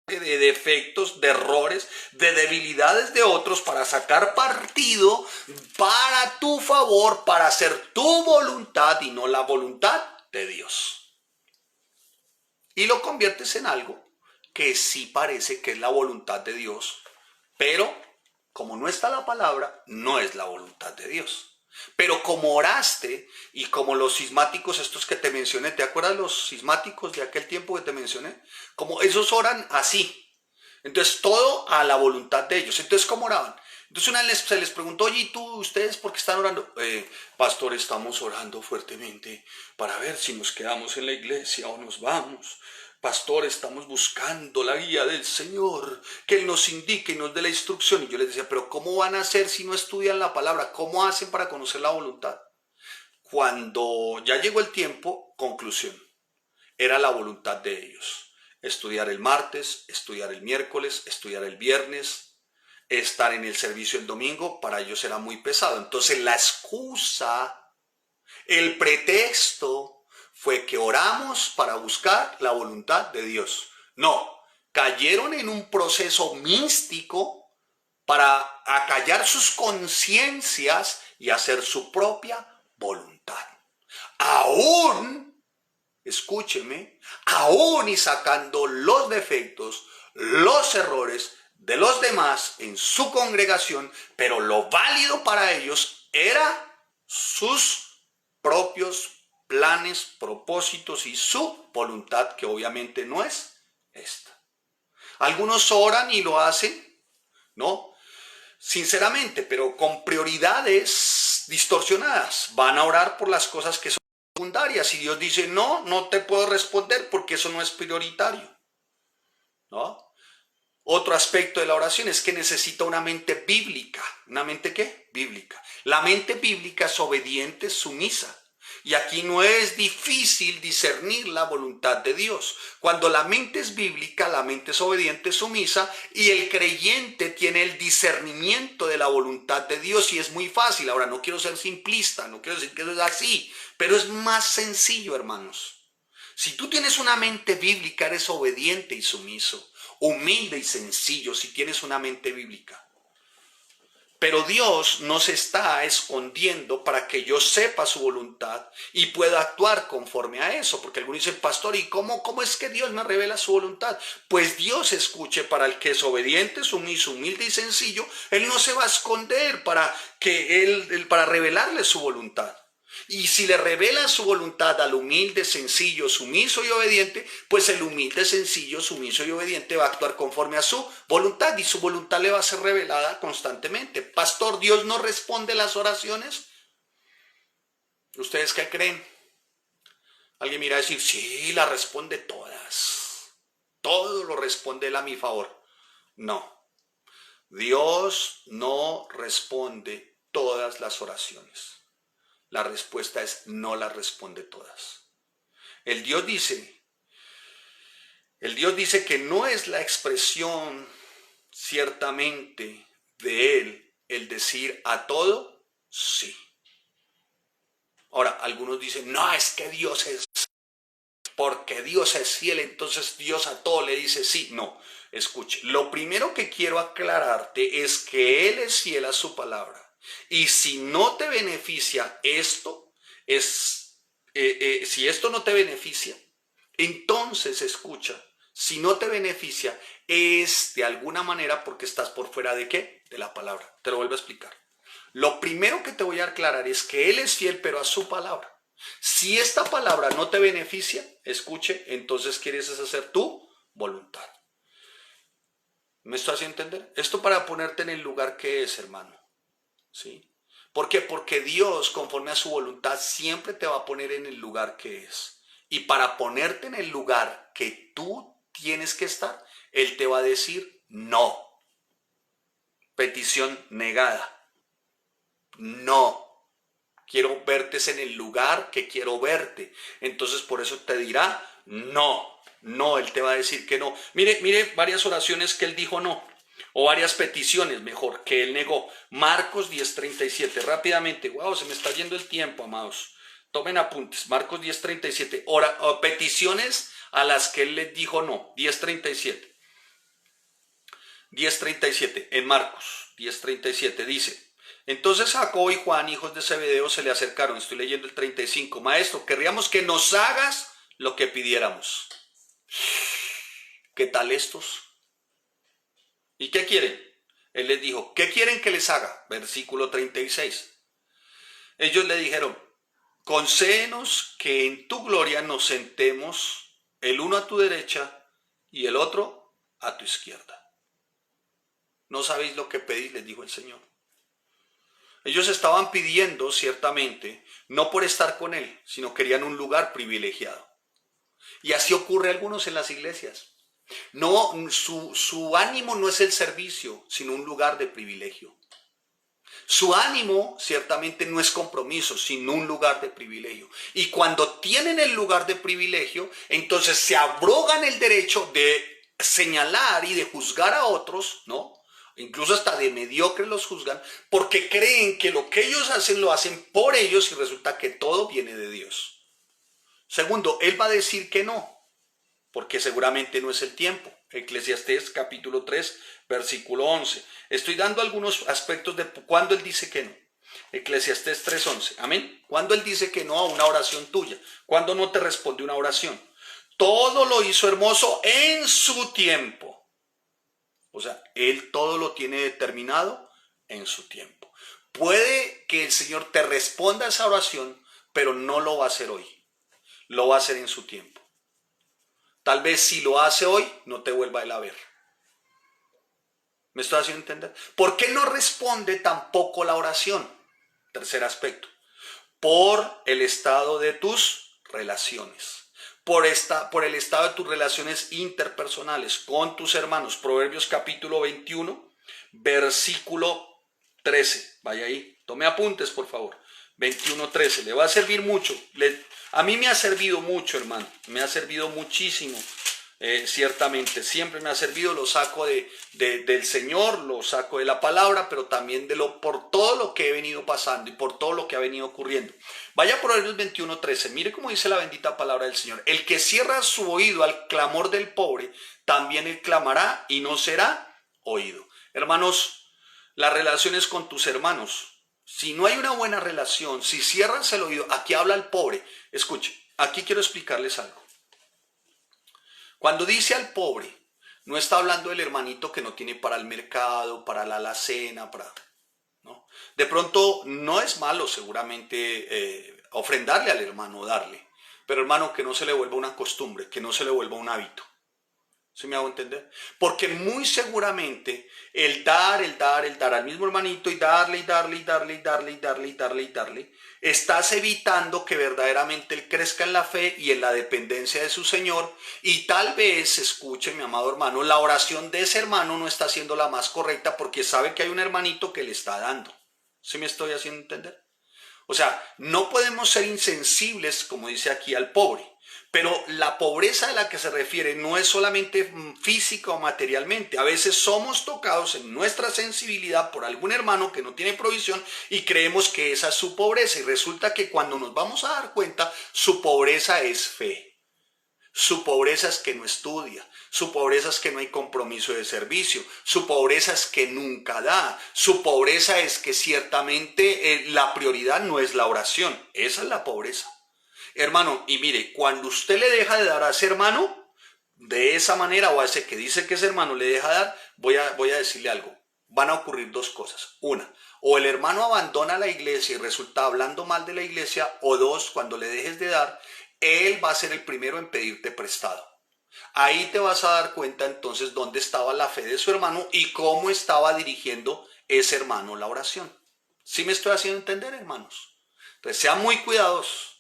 de defectos, de errores, de debilidades de otros para sacar partido para tu favor, para hacer tu voluntad y no la voluntad de Dios. Y lo conviertes en algo que sí parece que es la voluntad de Dios, pero como no está la palabra, no es la voluntad de Dios. Pero como oraste y como los cismáticos estos que te mencioné, ¿te acuerdas los cismáticos de aquel tiempo que te mencioné? Como esos oran así. Entonces todo a la voluntad de ellos. Entonces, ¿cómo oraban? Entonces una vez se les preguntó, oye, ¿y tú, ustedes por qué están orando? Pastor, estamos orando fuertemente para ver si nos quedamos en la iglesia o nos vamos. Pastor, estamos buscando la guía del Señor, que Él nos indique y nos dé la instrucción. Y yo les decía, pero ¿cómo van a hacer si no estudian la palabra? ¿Cómo hacen para conocer la voluntad? Cuando ya llegó el tiempo, conclusión, era la voluntad de ellos. Estudiar el martes, estudiar el miércoles, estudiar el viernes, estar en el servicio el domingo, para ellos era muy pesado. Entonces la excusa, el pretexto, fue que oramos para buscar la voluntad de Dios. No, cayeron en un proceso místico para acallar sus conciencias y hacer su propia voluntad. Aún, escúcheme, aún y sacando los defectos, los errores de los demás en su congregación, pero lo válido para ellos era sus propios planes, propósitos y su voluntad, que obviamente no es esta. Algunos oran y lo hacen, ¿no? Sinceramente, pero con prioridades distorsionadas. Van a orar por las cosas que son secundarias y Dios dice, no, no te puedo responder porque eso no es prioritario, ¿no? Otro aspecto de la oración es que necesita una mente bíblica. ¿Una mente qué? Bíblica. La mente bíblica es obediente, sumisa. Y aquí no es difícil discernir la voluntad de Dios. Cuando la mente es bíblica, la mente es obediente, sumisa, y el creyente tiene el discernimiento de la voluntad de Dios, y es muy fácil. Ahora, no quiero ser simplista, no quiero decir que eso es así, pero es más sencillo, hermanos. Si tú tienes una mente bíblica, eres obediente y sumiso, humilde y sencillo, si tienes una mente bíblica. Pero Dios no se está escondiendo para que yo sepa su voluntad y pueda actuar conforme a eso. Porque algunos dicen, pastor, ¿y cómo es que Dios me revela su voluntad? Pues Dios escuche, para el que es obediente, sumiso, humilde y sencillo, Él no se va a esconder para revelarle su voluntad. Y si le revela su voluntad al humilde, sencillo, sumiso y obediente, pues el humilde, sencillo, sumiso y obediente va a actuar conforme a su voluntad, y su voluntad le va a ser revelada constantemente. Pastor, ¿Dios no responde las oraciones? ¿Ustedes qué creen? Alguien mira a decir, sí, la responde todas. Todo lo responde Él a mi favor. No. Dios no responde todas las oraciones. La respuesta es no las responde todas. El Dios dice que no es la expresión ciertamente de Él el decir a todo sí. Ahora, algunos dicen, no, es que Dios es, porque Dios es fiel, entonces Dios a todo le dice sí. No, escuche, lo primero que quiero aclararte es que Él es fiel a su palabra. Y si no te beneficia esto, si esto no te beneficia, entonces escucha, si no te beneficia, es de alguna manera porque estás por fuera de ¿qué? De la palabra. Te lo vuelvo a explicar. Lo primero que te voy a aclarar es que Él es fiel, pero a su palabra. Si esta palabra no te beneficia, escuche, entonces quieres hacer tu voluntad. ¿Me estás haciendo entender? Esto para ponerte en el lugar que es, hermano. ¿Sí? ¿Por qué? Porque Dios, conforme a su voluntad, siempre te va a poner en el lugar que es. Y para ponerte en el lugar que tú tienes que estar, Él te va a decir no. Petición negada. No. Quiero verte en el lugar que quiero verte. Entonces por eso te dirá no. No, Él te va a decir que no. Mire varias oraciones que Él dijo no. O varias peticiones, mejor, que Él negó. Marcos 10:37. Rápidamente. Wow, se me está yendo el tiempo, amados. Tomen apuntes. Marcos 10:37. Peticiones a las que Él les dijo no. 10:37. 10:37. En Marcos 10:37 dice: entonces Jacobo y Juan, hijos de Zebedeo, se le acercaron. Estoy leyendo el 35. Maestro, querríamos que nos hagas lo que pidiéramos. ¿Qué tal estos? ¿Y qué quieren? Él les dijo, ¿qué quieren que les haga? Versículo 36. Ellos le dijeron, concédenos que en tu gloria nos sentemos, el uno a tu derecha y el otro a tu izquierda. ¿No sabéis lo que pedís?, les dijo el Señor. Ellos estaban pidiendo, ciertamente, no por estar con Él, sino querían un lugar privilegiado. Y así ocurre a algunos en las iglesias. No, su ánimo no es el servicio, sino un lugar de privilegio. Su ánimo ciertamente no es compromiso, sino un lugar de privilegio. Y cuando tienen el lugar de privilegio, entonces se abrogan el derecho de señalar y de juzgar a otros, ¿no? Incluso hasta de mediocres los juzgan, porque creen que lo que ellos hacen lo hacen por ellos y resulta que todo viene de Dios. Segundo, Él va a decir que no, porque seguramente no es el tiempo. Eclesiastés capítulo 3, versículo 11. Estoy dando algunos aspectos de cuando Él dice que no. Eclesiastés 3:11. Amén. Cuando Él dice que no a una oración tuya. Cuando no te responde una oración. Todo lo hizo hermoso en su tiempo. O sea, Él todo lo tiene determinado en su tiempo. Puede que el Señor te responda a esa oración, pero no lo va a hacer hoy. Lo va a hacer en su tiempo. Tal vez si lo hace hoy, no te vuelva Él a ver. ¿Me estoy haciendo entender? ¿Por qué no responde tampoco la oración? Tercer aspecto. Por el estado de tus relaciones. Por el estado de tus relaciones interpersonales con tus hermanos. Proverbios capítulo 21, versículo 13. Vaya ahí. Tome apuntes, por favor. 21:13. Le va a servir mucho. A mí me ha servido mucho, hermano. Me ha servido muchísimo. Ciertamente, siempre me ha servido. Lo saco del Señor, lo saco de la palabra, pero también por todo lo que he venido pasando y por todo lo que ha venido ocurriendo. Vaya por Proverbios 21:13. Mire cómo dice la bendita palabra del Señor. El que cierra su oído al clamor del pobre, también él clamará y no será oído. Hermanos, las relaciones con tus hermanos, si no hay una buena relación, si cierras el oído, aquí habla el pobre. Escuche, aquí quiero explicarles algo. Cuando dice al pobre, no está hablando del hermanito que no tiene para el mercado, para la alacena, ¿no? De pronto no es malo seguramente ofrendarle al hermano, darle, pero hermano, que no se le vuelva una costumbre, que no se le vuelva un hábito. ¿Sí me hago entender? Porque muy seguramente el dar al mismo hermanito y darle, estás evitando que verdaderamente él crezca en la fe y en la dependencia de su Señor, y tal vez, escuche mi amado hermano, la oración de ese hermano no está siendo la más correcta porque sabe que hay un hermanito que le está dando. ¿Sí me estoy haciendo entender? O sea, no podemos ser insensibles, como dice aquí, al pobre. Pero la pobreza a la que se refiere no es solamente física o materialmente. A veces somos tocados en nuestra sensibilidad por algún hermano que no tiene provisión y creemos que esa es su pobreza. Y resulta que cuando nos vamos a dar cuenta, su pobreza es fe. Su pobreza es que no estudia, su pobreza es que no hay compromiso de servicio, su pobreza es que nunca da, su pobreza es que ciertamente la prioridad no es la oración. Esa es la pobreza. Hermano, y mire, cuando usted le deja de dar a ese hermano, de esa manera, o a ese que dice que es hermano le deja de dar, voy a decirle algo. Van a ocurrir dos cosas. Una, o el hermano abandona la iglesia y resulta hablando mal de la iglesia, o dos, cuando le dejes de dar, él va a ser el primero en pedirte prestado. Ahí te vas a dar cuenta entonces dónde estaba la fe de su hermano y cómo estaba dirigiendo ese hermano la oración. ¿Sí me estoy haciendo entender, hermanos? Entonces sean muy cuidadosos.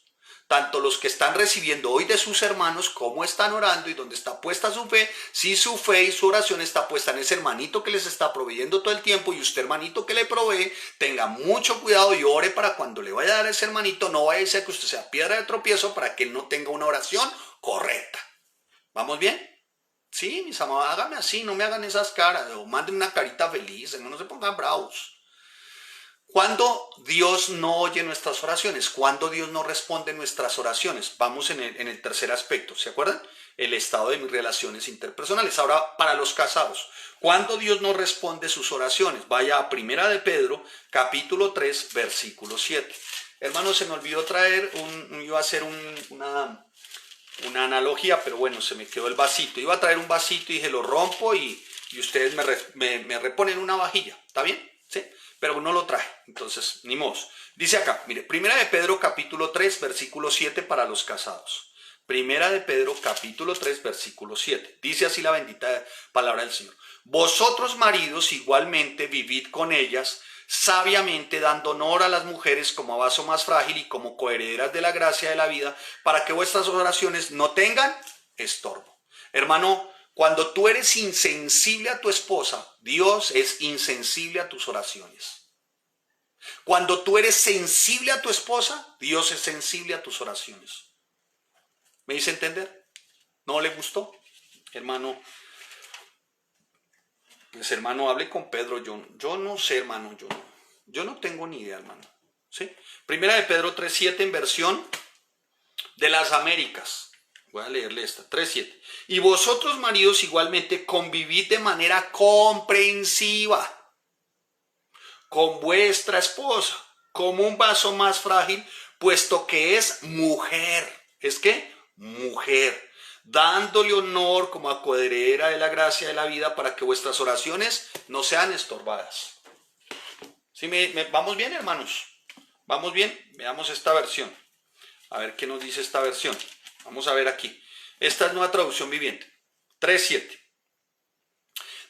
Tanto los que están recibiendo hoy de sus hermanos, cómo están orando y dónde está puesta su fe, si su fe y su oración está puesta en ese hermanito que les está proveyendo todo el tiempo y usted hermanito que le provee, tenga mucho cuidado y ore para cuando le vaya a dar a ese hermanito, no vaya a ser que usted sea piedra de tropiezo para que él no tenga una oración correcta. ¿Vamos bien? Sí, mis amados, háganme así, no me hagan esas caras, o manden una carita feliz, no se pongan bravos. ¿Cuándo Dios no oye nuestras oraciones? ¿Cuándo Dios no responde nuestras oraciones? Vamos en el tercer aspecto, ¿se acuerdan? El estado de mis relaciones interpersonales. Ahora, para los casados, ¿cuándo Dios no responde sus oraciones? Vaya a Primera de Pedro, capítulo 3, versículo 7. Hermano, se me olvidó traer, iba a hacer una analogía, pero bueno, se me quedó el vasito. Iba a traer un vasito y dije, lo rompo y ustedes me reponen una vajilla. ¿Está bien? ¿Sí? Pero no lo traje, entonces ni modo. Dice acá, mire, Primera de Pedro capítulo 3, versículo 7 para los casados. Primera de Pedro capítulo 3, versículo 7. Dice así la bendita palabra del Señor. Vosotros maridos igualmente vivid con ellas, sabiamente dando honor a las mujeres como a vaso más frágil y como coherederas de la gracia de la vida, para que vuestras oraciones no tengan estorbo. Hermano, cuando tú eres insensible a tu esposa, Dios es insensible a tus oraciones. Cuando tú eres sensible a tu esposa, Dios es sensible a tus oraciones. ¿Me hice entender? ¿No le gustó? Hermano, pues hermano, hable con Pedro. Yo no sé, hermano, yo no tengo ni idea, hermano. ¿Sí? Primera de Pedro 3:7 en versión de las Américas. Voy a leerle esta, 3:7. Y vosotros, maridos, igualmente convivid de manera comprensiva con vuestra esposa, como un vaso más frágil, puesto que es mujer. ¿Es qué? Mujer. Dándole honor como a coheredera de la gracia de la vida para que vuestras oraciones no sean estorbadas. ¿Sí vamos bien, hermanos? ¿Vamos bien? Veamos esta versión. A ver qué nos dice esta versión. Vamos a ver aquí. Esta es Nueva Traducción Viviente. 3:7.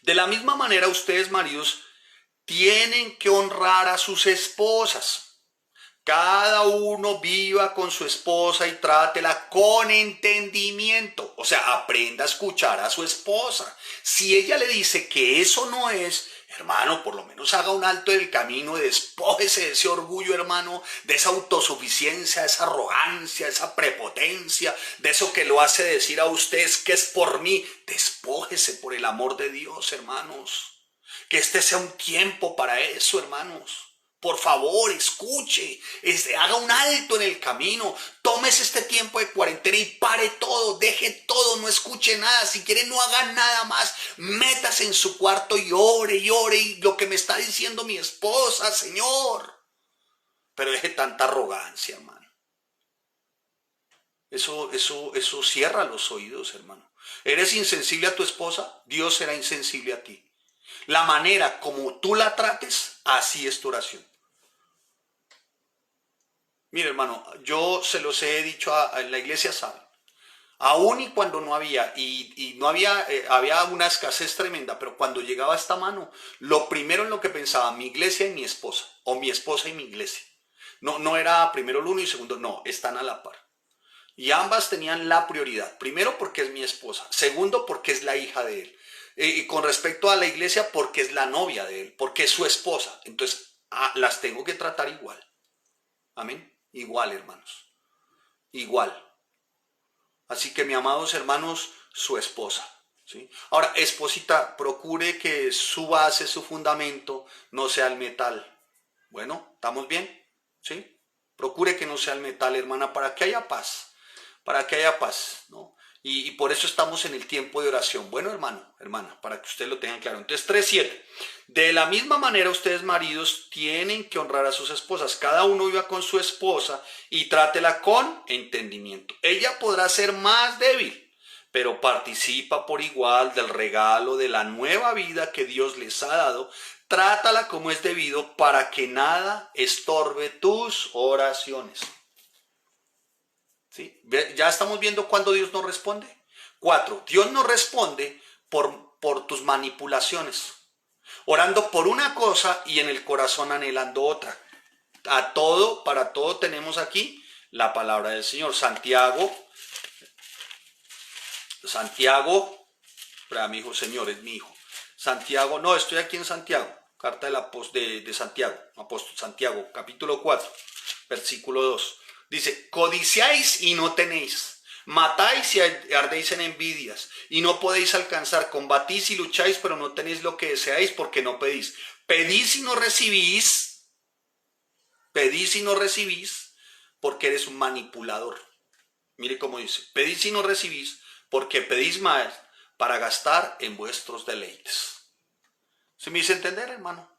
De la misma manera, ustedes, maridos, tienen que honrar a sus esposas. Cada uno viva con su esposa y trátela con entendimiento. O sea, aprenda a escuchar a su esposa. Si ella le dice que eso no es, Hermano, por lo menos haga un alto en el camino, despójese de ese orgullo, hermano, de esa autosuficiencia, de esa arrogancia, de esa prepotencia, de eso que lo hace decir a ustedes que es por mí. Despójese por el amor de Dios, hermanos. Que este sea un tiempo para eso, hermanos. Por favor, escuche, haga un alto en el camino, tómese este tiempo de cuarentena y pare todo, deje todo, no escuche nada, si quiere no haga nada más, métase en su cuarto y ore, y lo que me está diciendo mi esposa, Señor. Pero deje tanta arrogancia, hermano. Eso cierra los oídos, hermano. ¿Eres insensible a tu esposa? Dios será insensible a ti. La manera como tú la trates, así es tu oración. Mire, hermano, yo se los he dicho en la iglesia, saben. Aún y cuando no había, y no había, había una escasez tremenda, pero cuando llegaba esta mano, lo primero en lo que pensaba, mi iglesia y mi esposa, o mi esposa y mi iglesia. No era primero el uno y segundo, no, están a la par. Y ambas tenían la prioridad. Primero porque es mi esposa, segundo porque es la hija de él. Y con respecto a la iglesia, porque es la novia de él, porque es su esposa. Entonces, las tengo que tratar igual. Amén. Igual, hermanos. Igual. Así que, mis amados hermanos, su esposa. ¿Sí? Ahora, esposita, procure que su base, su fundamento, no sea el metal. Bueno, ¿estamos bien? ¿Sí? Procure que no sea el metal, hermana, para que haya paz. Para que haya paz, ¿no? Y por eso estamos en el tiempo de oración. Bueno, hermano, hermana, para que ustedes lo tengan claro. Entonces, 3:7. De la misma manera, ustedes maridos tienen que honrar a sus esposas. Cada uno viva con su esposa y trátela con entendimiento. Ella podrá ser más débil, pero participa por igual del regalo de la nueva vida que Dios les ha dado. Trátala como es debido para que nada estorbe tus oraciones. ¿Sí? Ya estamos viendo cuándo Dios nos responde. 4. Dios nos responde por tus manipulaciones. Orando por una cosa y en el corazón anhelando otra. Para todo tenemos aquí la palabra del Señor. Santiago, para mi hijo, Señor, es mi hijo. Santiago, no, estoy aquí en Santiago. Carta de Santiago, apóstol Santiago, capítulo 4, versículo 2. Dice, codiciáis y no tenéis, matáis y ardéis en envidias, y no podéis alcanzar, combatís y lucháis, pero no tenéis lo que deseáis porque no pedís. Pedís y no recibís, porque eres un manipulador. Mire cómo dice, pedís y no recibís, porque pedís más para gastar en vuestros deleites. ¿Se me hizo entender, hermano?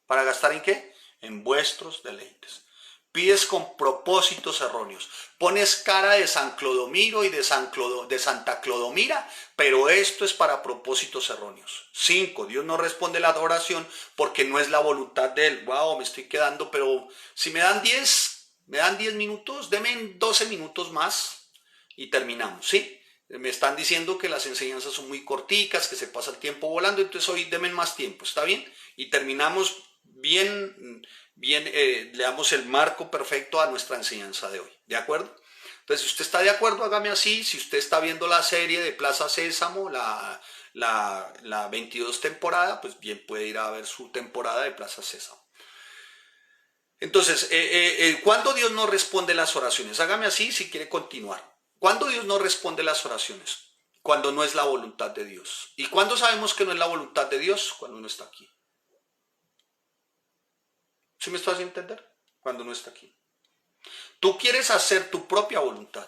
¿Para gastar en qué? En vuestros deleites. Pides con propósitos erróneos. Pones cara de San Clodomiro y de Santa Clodomira, pero esto es para propósitos erróneos. 5. Dios no responde la oración porque no es la voluntad de él. Wow, me estoy quedando, pero si me dan 10 minutos, denme 12 minutos más y terminamos, ¿sí? Me están diciendo que las enseñanzas son muy corticas, que se pasa el tiempo volando, entonces hoy denme más tiempo, ¿está bien? Y terminamos bien, le damos el marco perfecto a nuestra enseñanza de hoy, ¿de acuerdo? Entonces, si usted está de acuerdo, hágame así. Si usted está viendo la serie de Plaza Sésamo, la 22 temporada, pues bien puede ir a ver su temporada de Plaza Sésamo. Entonces, ¿cuándo Dios no responde las oraciones? Hágame así si quiere continuar. ¿Cuándo Dios no responde las oraciones? Cuando no es la voluntad de Dios. ¿Y cuándo sabemos que no es la voluntad de Dios? Cuando uno está aquí. ¿Sí me estás haciendo entender? Cuando no está aquí. Tú quieres hacer tu propia voluntad.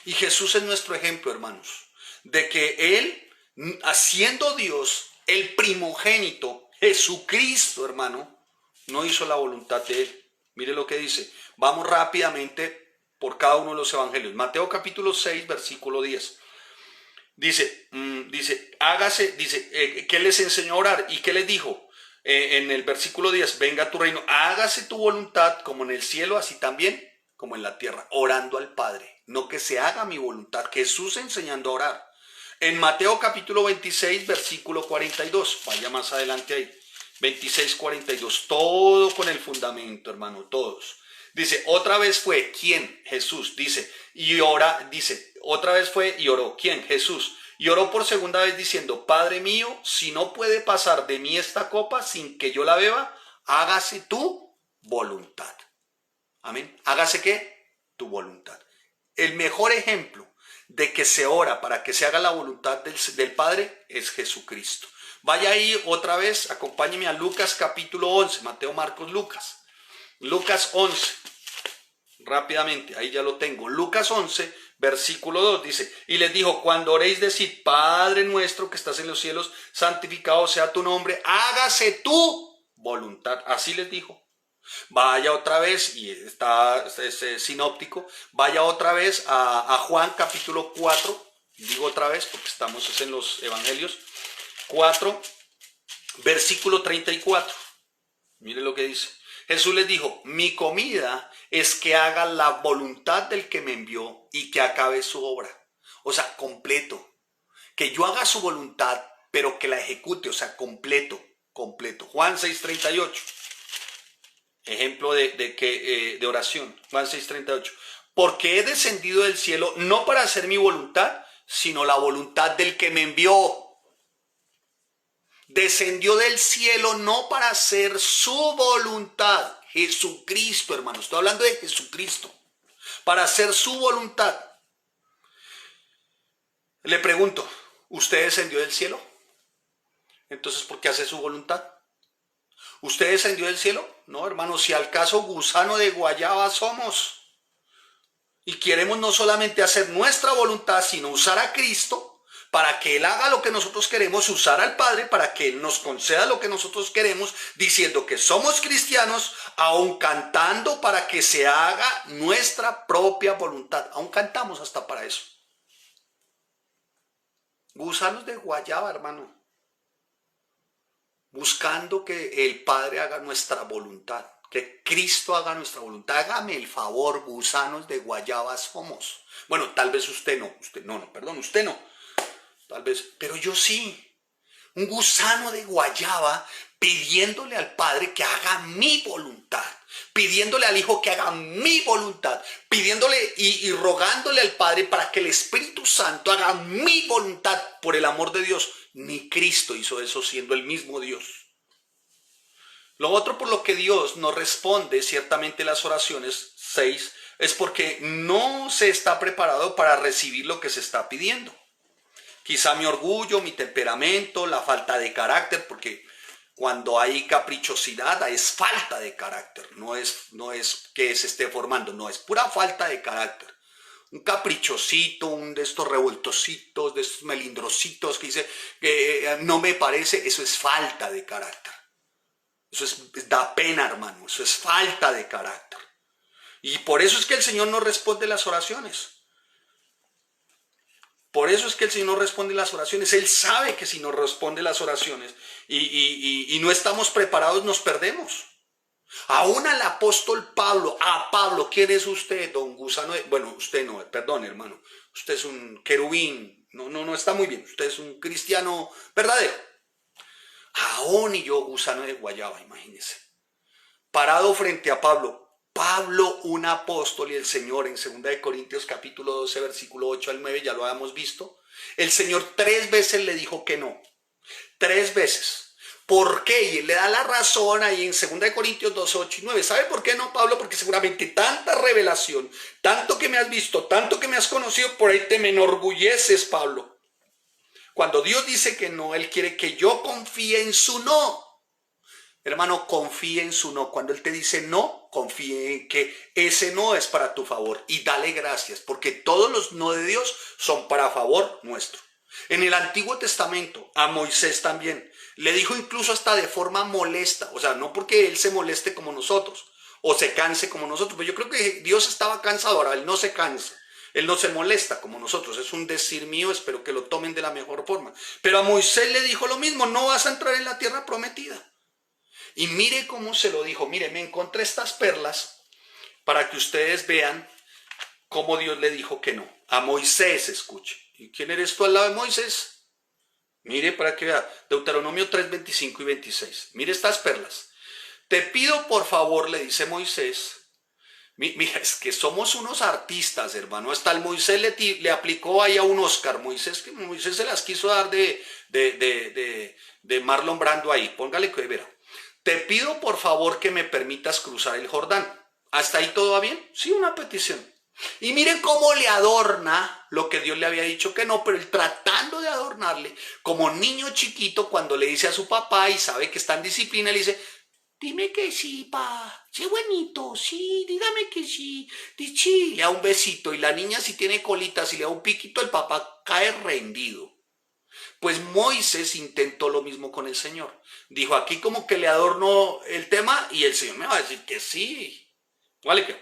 Y Jesús es nuestro ejemplo, hermanos, de que Él, haciendo Dios, el primogénito, Jesucristo, hermano, no hizo la voluntad de Él. Mire lo que dice. Vamos rápidamente por cada uno de los evangelios. Mateo capítulo 6, versículo 10. Dice, ¿qué les enseñó a orar? ¿Y qué les dijo? En el versículo 10, venga tu reino, hágase tu voluntad como en el cielo, así también como en la tierra, orando al Padre, no que se haga mi voluntad. Jesús enseñando a orar. En Mateo capítulo 26, versículo 42, vaya más adelante ahí, 26, 42, todo con el fundamento, hermano, todos. Dice, otra vez fue, ¿quién? Jesús, dice, otra vez fue y oró, ¿quién? Jesús. Y oró por segunda vez diciendo, Padre mío, si no puede pasar de mí esta copa sin que yo la beba, hágase tu voluntad. Amén. Hágase ¿qué? Tu voluntad. El mejor ejemplo de que se ora para que se haga la voluntad del Padre es Jesucristo. Vaya ahí otra vez, acompáñeme a Lucas capítulo 11, Mateo, Marcos, Lucas. Lucas 11, rápidamente, ahí ya lo tengo. Lucas 11, versículo 2 dice, y les dijo, cuando oréis decid, Padre nuestro que estás en los cielos, santificado sea tu nombre, hágase tu voluntad. Así les dijo. Vaya otra vez, y está sinóptico, vaya otra vez a Juan capítulo 4, digo otra vez porque estamos en los evangelios, 4, versículo 34. Mire lo que dice. Jesús les dijo, mi comida es que haga la voluntad del que me envió y que acabe su obra. O sea, completo. Que yo haga su voluntad, pero que la ejecute, o sea, completo. Juan 6:38. Ejemplo de oración. Juan 6:38. Porque he descendido del cielo no para hacer mi voluntad, sino la voluntad del que me envió. Descendió del cielo no para hacer su voluntad. Jesucristo, hermano. Estoy hablando de Jesucristo. Para hacer su voluntad. Le pregunto, ¿usted descendió del cielo? Entonces, ¿por qué hace su voluntad? ¿Usted descendió del cielo? No, hermano, si al caso gusano de guayaba somos. Y queremos no solamente hacer nuestra voluntad, sino usar a Cristo para que Él haga lo que nosotros queremos, usar al Padre para que Él nos conceda lo que nosotros queremos, diciendo que somos cristianos, aún cantando para que se haga nuestra propia voluntad. Aún cantamos hasta para eso. Gusanos de guayaba, hermano. Buscando que el Padre haga nuestra voluntad, que Cristo haga nuestra voluntad. Hágame el favor, gusanos de guayaba somos. Bueno, tal vez usted no, usted no, tal vez, pero yo sí. Un gusano de guayaba pidiéndole al Padre que haga mi voluntad, pidiéndole al Hijo que haga mi voluntad, pidiéndole y rogándole al Padre para que el Espíritu Santo haga mi voluntad por el amor de Dios. Ni Cristo hizo eso siendo el mismo Dios. Lo otro por lo que Dios no responde ciertamente las oraciones 6 es porque no se está preparado para recibir lo que se está pidiendo. Quizá mi orgullo, mi temperamento, la falta de carácter, porque cuando hay caprichosidad es falta de carácter, no es que se esté formando, no, es pura falta de carácter. Un caprichosito, un de estos revoltositos, de estos melindrositos que dice que no me parece, eso es falta de carácter. Eso da pena, hermano, eso es falta de carácter. Y por eso es que el Señor no responde las oraciones. Por eso es que el Señor no responde las oraciones. Él sabe que si no responde las oraciones y no estamos preparados, nos perdemos. Aún al apóstol Pablo, ¿quién es usted, don Gusano? Bueno, usted no, perdón, hermano. Usted es un querubín. No está muy bien. Usted es un cristiano verdadero. Aún y yo, gusano de guayaba, imagínese. Parado frente a Pablo, un apóstol y el Señor en 2 Corintios capítulo 12, versículo 8 al 9, ya lo habíamos visto. El Señor 3 veces le dijo que no. 3 veces. ¿Por qué? Y él le da la razón ahí en 2 Corintios 12, 8 y 9. ¿Sabe por qué no, Pablo? Porque seguramente tanta revelación, tanto que me has visto, tanto que me has conocido, por ahí te me enorgulleces, Pablo. Cuando Dios dice que no, Él quiere que yo confíe en su no. Hermano, confíe en su no. Cuando Él te dice no, confíe en que ese no es para tu favor y dale gracias, porque todos los no de Dios son para favor nuestro. En el Antiguo Testamento, a Moisés también, le dijo incluso hasta de forma molesta, o sea, no porque Él se moleste como nosotros o se canse como nosotros, pero yo creo que Dios estaba cansado, ahora Él no se cansa. Él no se molesta como nosotros, es un decir mío, espero que lo tomen de la mejor forma. Pero a Moisés le dijo lo mismo, no vas a entrar en la tierra prometida. Y mire cómo se lo dijo, mire, me encontré estas perlas para que ustedes vean cómo Dios le dijo que no. A Moisés, escuche. ¿Y quién eres tú al lado de Moisés? Mire para que vea, Deuteronomio 3, 25 y 26. Mire estas perlas. Te pido por favor, le dice Moisés, Mira, es que somos unos artistas, hermano. Hasta el Moisés le aplicó ahí a un Oscar. Moisés se las quiso dar de Marlon Brando ahí. Póngale que verá. Te pido por favor que me permitas cruzar el Jordán. ¿Hasta ahí todo va bien? Sí, una petición. Y miren cómo le adorna lo que Dios le había dicho que no, pero él tratando de adornarle, como niño chiquito cuando le dice a su papá y sabe que está en disciplina, le dice, dime que sí, pa, sí, buenito, sí, dígame que sí, dichi, le da un besito y la niña si tiene colitas y le da un piquito, el papá cae rendido. Pues Moisés intentó lo mismo con el Señor. Dijo, aquí como que le adornó el tema y el Señor me va a decir que sí. ¿Vale?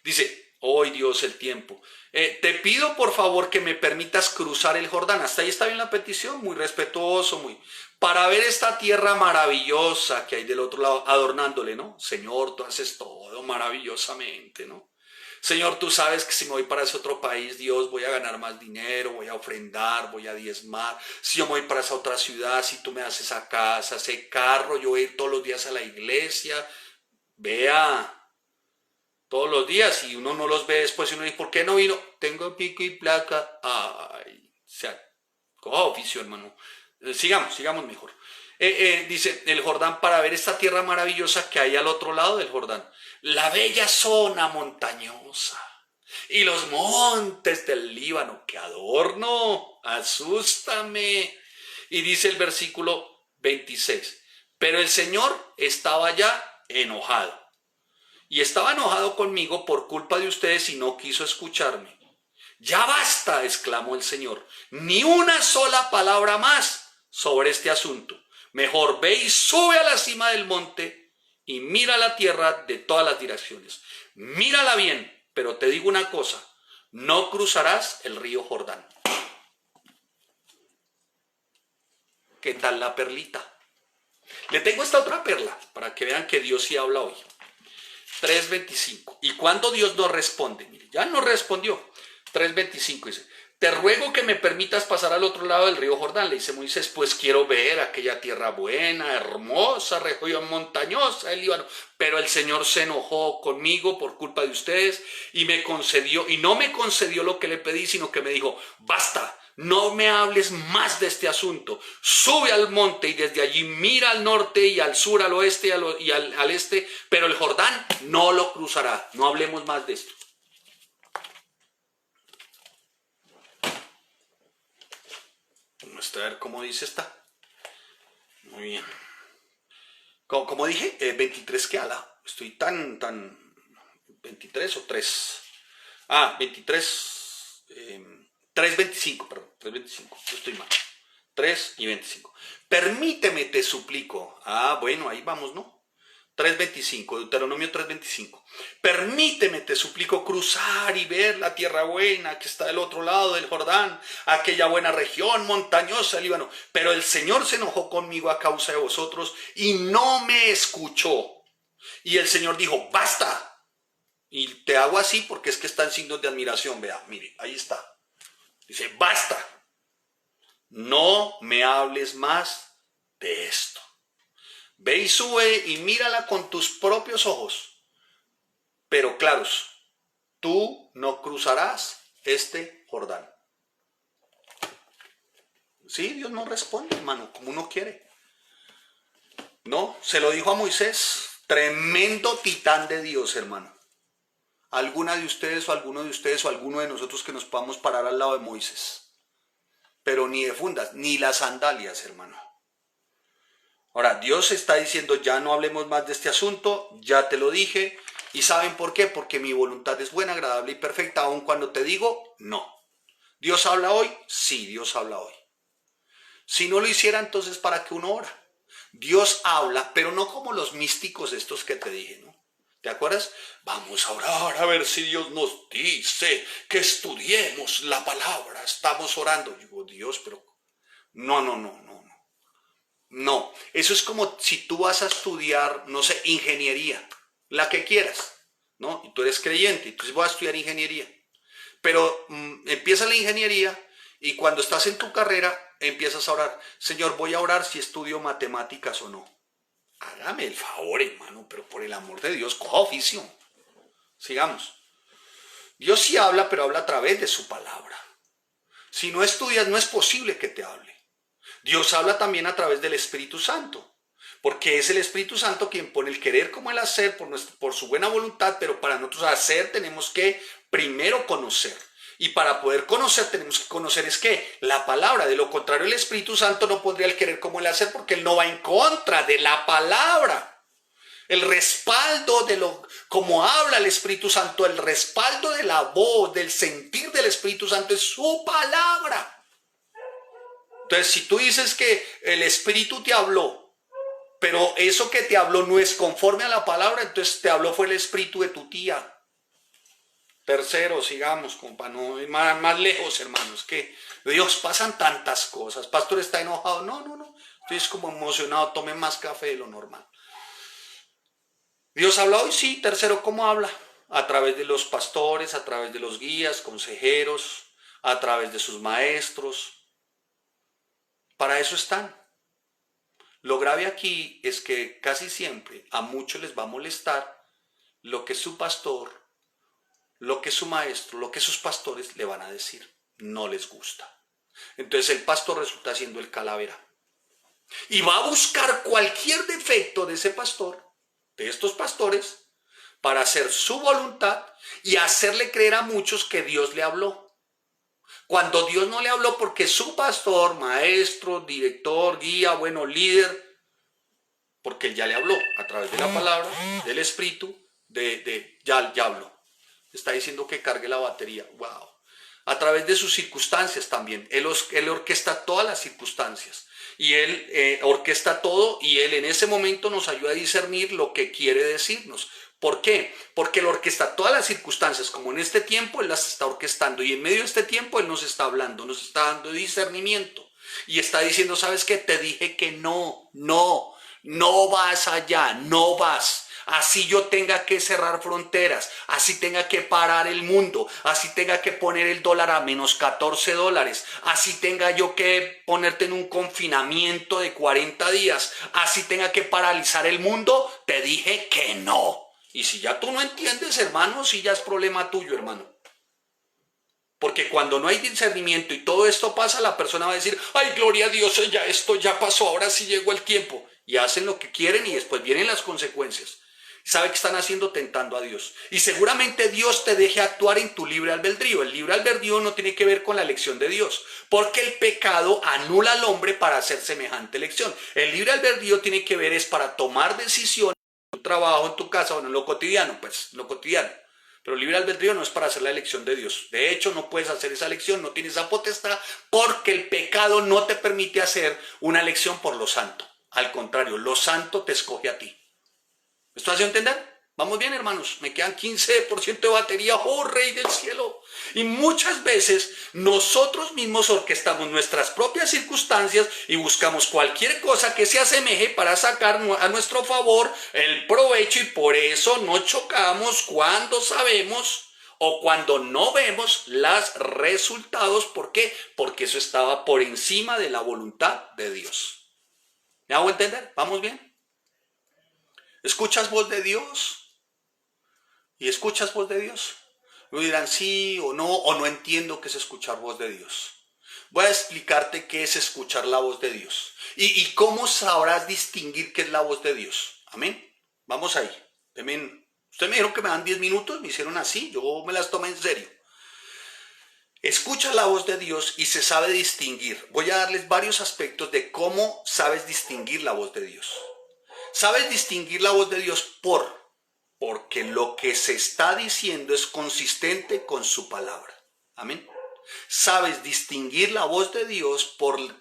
Dice, hoy Dios el tiempo. Te pido por favor que me permitas cruzar el Jordán. Hasta ahí está bien la petición, muy respetuoso, muy... Para ver esta tierra maravillosa que hay del otro lado, adornándole, ¿no? Señor, tú haces todo maravillosamente, ¿no? Señor, tú sabes que si me voy para ese otro país, Dios, voy a ganar más dinero, voy a ofrendar, voy a diezmar. Si yo me voy para esa otra ciudad, si tú me das esa casa, ese carro, yo voy a ir todos los días a la iglesia. Vea, todos los días y uno no los ve después y uno dice, ¿por qué no vino? Tengo pico y placa. Ay, o sea, coja oficio, hermano. Sigamos mejor. Dice el Jordán para ver esta tierra maravillosa que hay al otro lado del Jordán. La bella zona montañosa y los montes del Líbano. ¡Qué adorno! ¡Asústame! Y dice el versículo 26. Pero el Señor estaba ya enojado. Y estaba enojado conmigo por culpa de ustedes y no quiso escucharme. Ya basta, exclamó el Señor. Ni una sola palabra más sobre este asunto. Mejor ve y sube a la cima del monte y mira la tierra de todas las direcciones. Mírala bien, pero te digo una cosa. No cruzarás el río Jordán. ¿Qué tal la perlita? Le tengo esta otra perla para que vean que Dios sí habla hoy. 3:25. Y cuando Dios nos responde, mire, ya nos respondió. 3:25 dice, te ruego que me permitas pasar al otro lado del río Jordán. Le dice Moisés, pues quiero ver aquella tierra buena, hermosa, región montañosa del Líbano. Pero el Señor se enojó conmigo por culpa de ustedes y me concedió, y no me concedió lo que le pedí, sino que me dijo, basta. No me hables más de este asunto. Sube al monte y desde allí mira al norte y al sur, al oeste y al este, pero el Jordán no lo cruzará. No hablemos más de esto. Vamos a ver cómo dice esta. Muy bien. Como dije, 23 que ala. Estoy tan 23 o 3. 23. 3:25, perdón, 3:25, yo estoy mal. 3:25. Permíteme, te suplico. Bueno, ahí vamos, ¿no? 3:25, Deuteronomio 3:25. Permíteme, te suplico, cruzar y ver la tierra buena que está del otro lado del Jordán, aquella buena región montañosa del Líbano. Pero el Señor se enojó conmigo a causa de vosotros y no me escuchó. Y el Señor dijo, basta. Y te hago así porque es que están signos de admiración. Vea, mire, ahí está. Dice, basta, no me hables más de esto. Ve y sube y mírala con tus propios ojos. Pero claros, tú no cruzarás este Jordán. Sí, Dios no responde, hermano, como uno quiere. No, se lo dijo a Moisés, tremendo titán de Dios, hermano. Alguna de ustedes o alguno de ustedes o alguno de nosotros que nos podamos parar al lado de Moisés. Pero ni de fundas, ni las sandalias, hermano. Ahora, Dios está diciendo, ya no hablemos más de este asunto, ya te lo dije. ¿Y saben por qué? Porque mi voluntad es buena, agradable y perfecta, aun cuando te digo, no. ¿Dios habla hoy? Sí, Dios habla hoy. Si no lo hiciera, entonces, ¿para qué uno ora? Dios habla, pero no como los místicos estos que te dije, ¿no? ¿Te acuerdas? Vamos a orar a ver si Dios nos dice que estudiemos la palabra. Estamos orando. Yo digo, Dios, pero no, eso es como si tú vas a estudiar, no sé, ingeniería, la que quieras, ¿no? Y tú eres creyente, entonces voy a estudiar ingeniería. Pero empieza la ingeniería y cuando estás en tu carrera empiezas a orar. Señor, voy a orar si estudio matemáticas o no. Hágame el favor, hermano, pero por el amor de Dios, coja oficio. Sigamos. Dios sí habla, pero habla a través de su palabra. Si no estudias, no es posible que te hable. Dios habla también a través del Espíritu Santo, porque es el Espíritu Santo quien pone el querer como el hacer por su buena voluntad, pero para nosotros hacer tenemos que primero conocer. Y para poder conocer tenemos que conocer es que la palabra, de lo contrario el Espíritu Santo no pondría el querer como el hacer porque él no va en contra de la palabra. El respaldo de como habla el Espíritu Santo, el respaldo de la voz, del sentir del Espíritu Santo es su palabra. Entonces, si tú dices que el Espíritu te habló, pero eso que te habló no es conforme a la palabra, entonces te habló fue el espíritu de tu tía. Tercero, sigamos, compa, no más lejos, hermanos, que Dios, pasan tantas cosas. Pastor está enojado, no, estoy como emocionado, tome más café de lo normal. Dios habla hoy, sí. Tercero, ¿cómo habla? A través de los pastores, a través de los guías, consejeros, a través de sus maestros. Para eso están. Lo grave aquí es que casi siempre a muchos les va a molestar lo que su pastor, lo que su maestro, lo que sus pastores le van a decir. No les gusta. Entonces el pastor resulta siendo el calavera. Y va a buscar cualquier defecto de ese pastor, de estos pastores, para hacer su voluntad y hacerle creer a muchos que Dios le habló. Cuando Dios no le habló porque su pastor, maestro, director, guía, líder, porque él ya le habló a través de la palabra, del espíritu, ya habló. Está diciendo que cargue la batería. Wow. A través de sus circunstancias también. Él orquesta todas las circunstancias. Y él orquesta todo y él en ese momento nos ayuda a discernir lo que quiere decirnos. ¿Por qué? Porque él orquesta todas las circunstancias, como en este tiempo él las está orquestando y en medio de este tiempo él nos está hablando, nos está dando discernimiento y está diciendo, ¿sabes qué? Te dije que no vas allá, no vas. Así yo tenga que cerrar fronteras, así tenga que parar el mundo, así tenga que poner el dólar a menos 14 dólares, así tenga yo que ponerte en un confinamiento de 40 días, así tenga que paralizar el mundo, te dije que no. Y si ya tú no entiendes, hermano, si ya es problema tuyo, hermano. Porque cuando no hay discernimiento y todo esto pasa, la persona va a decir, ay, gloria a Dios, ya esto ya pasó, ahora sí llegó el tiempo. Y hacen lo que quieren y después vienen las consecuencias. ¿Sabe qué están haciendo? Tentando a Dios. Y seguramente Dios te deje actuar en tu libre albedrío. El libre albedrío no tiene que ver con la elección de Dios, porque el pecado anula al hombre para hacer semejante elección. El libre albedrío tiene que ver es para tomar decisiones en tu trabajo, en tu casa o en lo cotidiano, Pero el libre albedrío no es para hacer la elección de Dios. De hecho, no puedes hacer esa elección, no tienes esa potestad, porque el pecado no te permite hacer una elección por lo santo. Al contrario, lo santo te escoge a ti. ¿Me estoy haciendo entender? Vamos bien, hermanos. Me quedan 15% de batería. ¡Oh, Rey del cielo! Y muchas veces nosotros mismos orquestamos nuestras propias circunstancias y buscamos cualquier cosa que se asemeje para sacar a nuestro favor el provecho y por eso no chocamos cuando sabemos o cuando no vemos los resultados. ¿Por qué? Porque eso estaba por encima de la voluntad de Dios. ¿Me hago entender? ¿Vamos bien? ¿Escuchas voz de Dios? ¿Y escuchas voz de Dios? Me dirán sí o no entiendo qué es escuchar voz de Dios. Voy a explicarte qué es escuchar la voz de Dios. Y cómo sabrás distinguir qué es la voz de Dios. Amén. Vamos ahí. Ustedes me dijeron que me dan 10 minutos, me hicieron así, yo me las tomé en serio. Escucha la voz de Dios y se sabe distinguir. Voy a darles varios aspectos de cómo sabes distinguir la voz de Dios. Sabes distinguir la voz de Dios porque lo que se está diciendo es consistente con su palabra. Amén. Sabes distinguir la voz de Dios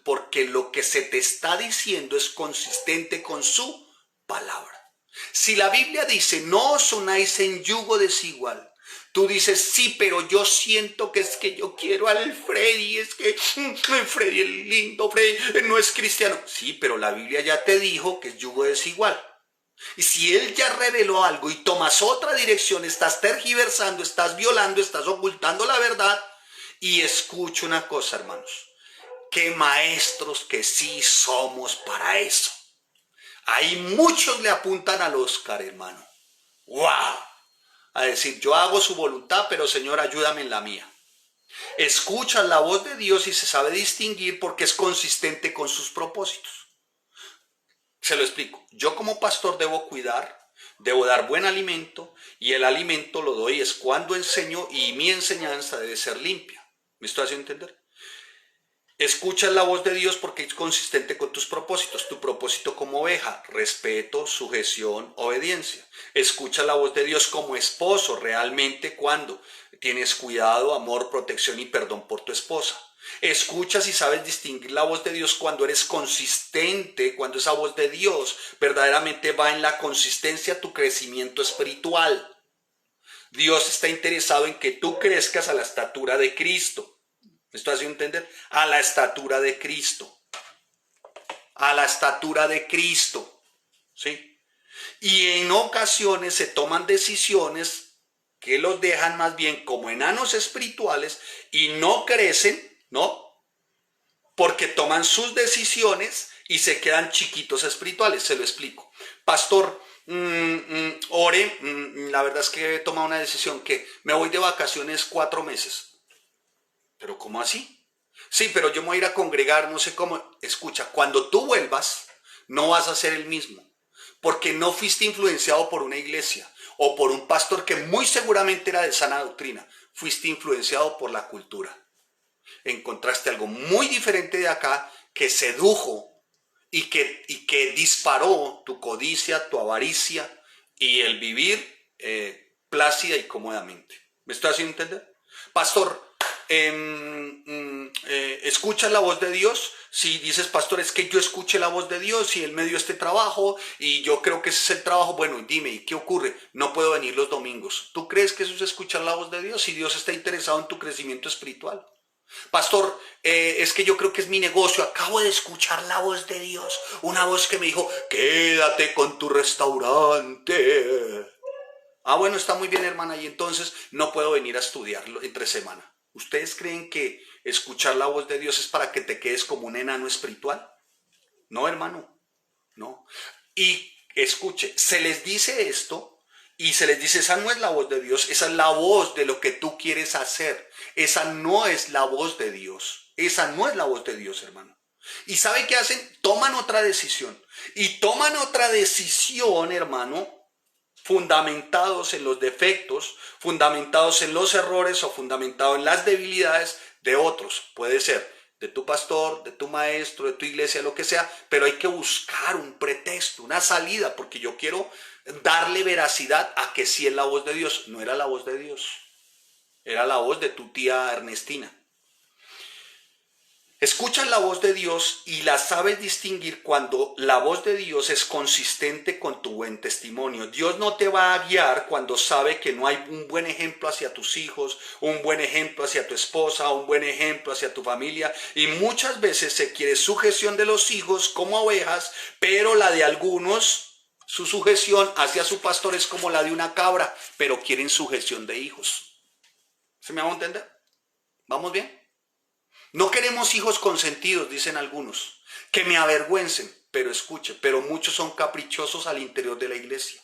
porque lo que se te está diciendo es consistente con su palabra. Si la Biblia dice, no os unáis en yugo desigual, tú dices, sí, pero yo siento que es que yo quiero al Freddy, es que Freddy es lindo, Freddy no es cristiano. Sí, pero la Biblia ya te dijo que es yugo desigual. Y si él ya reveló algo y tomas otra dirección, estás tergiversando, estás violando, estás ocultando la verdad. Y escucha una cosa, hermanos, que maestros que sí somos para eso. Ahí muchos le apuntan al Oscar, hermano. ¡Wow! a decir, yo hago su voluntad, pero Señor, ayúdame en la mía. Escuchas la voz de Dios y se sabe distinguir porque es consistente con sus propósitos. Se lo explico. Yo como pastor debo cuidar, debo dar buen alimento y el alimento lo doy es cuando enseño y mi enseñanza debe ser limpia. ¿Me estoy haciendo entender? Escuchas la voz de Dios porque es consistente con tus propósitos. Tu propósito como oveja, respeto, sujeción, obediencia. Escucha la voz de Dios como esposo realmente cuando tienes cuidado, amor, protección y perdón por tu esposa. Escuchas y sabes distinguir la voz de Dios cuando eres consistente, cuando esa voz de Dios verdaderamente va en la consistencia a tu crecimiento espiritual. Dios está interesado en que tú crezcas a la estatura de Cristo. ¿Me estoy haciendo entender? A la estatura de Cristo. A la estatura de Cristo. ¿Sí? Y en ocasiones se toman decisiones que los dejan más bien como enanos espirituales y no crecen, ¿no? Porque toman sus decisiones y se quedan chiquitos espirituales. Se lo explico. Pastor, ore, la verdad es que he tomado una decisión que me voy de vacaciones 4 meses. ¿Pero cómo así? Sí, pero yo me voy a ir a congregar, no sé cómo. Escucha, cuando tú vuelvas, no vas a ser el mismo. Porque no fuiste influenciado por una iglesia o por un pastor que muy seguramente era de sana doctrina. Fuiste influenciado por la cultura. Encontraste algo muy diferente de acá que sedujo y que disparó tu codicia, tu avaricia y el vivir plácida y cómodamente. ¿Me estoy haciendo entender? Pastor, ¿escuchas la voz de Dios? Si dices, pastor, es que yo escuché la voz de Dios y Él me dio este trabajo y yo creo que ese es el trabajo, bueno, dime, ¿y qué ocurre? No puedo venir los domingos. ¿Tú crees que eso es escuchar la voz de Dios? Si Dios está interesado en tu crecimiento espiritual. Pastor, es que yo creo que es mi negocio, acabo de escuchar la voz de Dios, una voz que me dijo, quédate con tu restaurante. Ah, bueno, está muy bien, hermana, y entonces no puedo venir a estudiarlo entre semana. ¿Ustedes creen que escuchar la voz de Dios es para que te quedes como un enano espiritual? No, hermano, no. Y escuche, se les dice esto y se les dice, esa no es la voz de Dios, esa es la voz de lo que tú quieres hacer. Esa no es la voz de Dios. Esa no es la voz de Dios, hermano. ¿Y sabe qué hacen? Toman otra decisión. Y toman otra decisión, hermano, fundamentados en los defectos, fundamentados en los errores o fundamentados en las debilidades de otros. Puede ser de tu pastor, de tu maestro, de tu iglesia, lo que sea, pero hay que buscar un pretexto, una salida, porque yo quiero darle veracidad a que sí es la voz de Dios. No era la voz de Dios, era la voz de tu tía Ernestina. Escuchas la voz de Dios y la sabes distinguir cuando la voz de Dios es consistente con tu buen testimonio. Dios no te va a guiar cuando sabe que no hay un buen ejemplo hacia tus hijos, un buen ejemplo hacia tu esposa, un buen ejemplo hacia tu familia. Y muchas veces se quiere sujeción de los hijos como ovejas, pero la de algunos, su sujeción hacia su pastor es como la de una cabra, pero quieren sujeción de hijos. ¿Se me va a entender? ¿Vamos bien? No queremos hijos consentidos, dicen algunos, que me avergüencen, pero escuche, pero muchos son caprichosos al interior de la iglesia.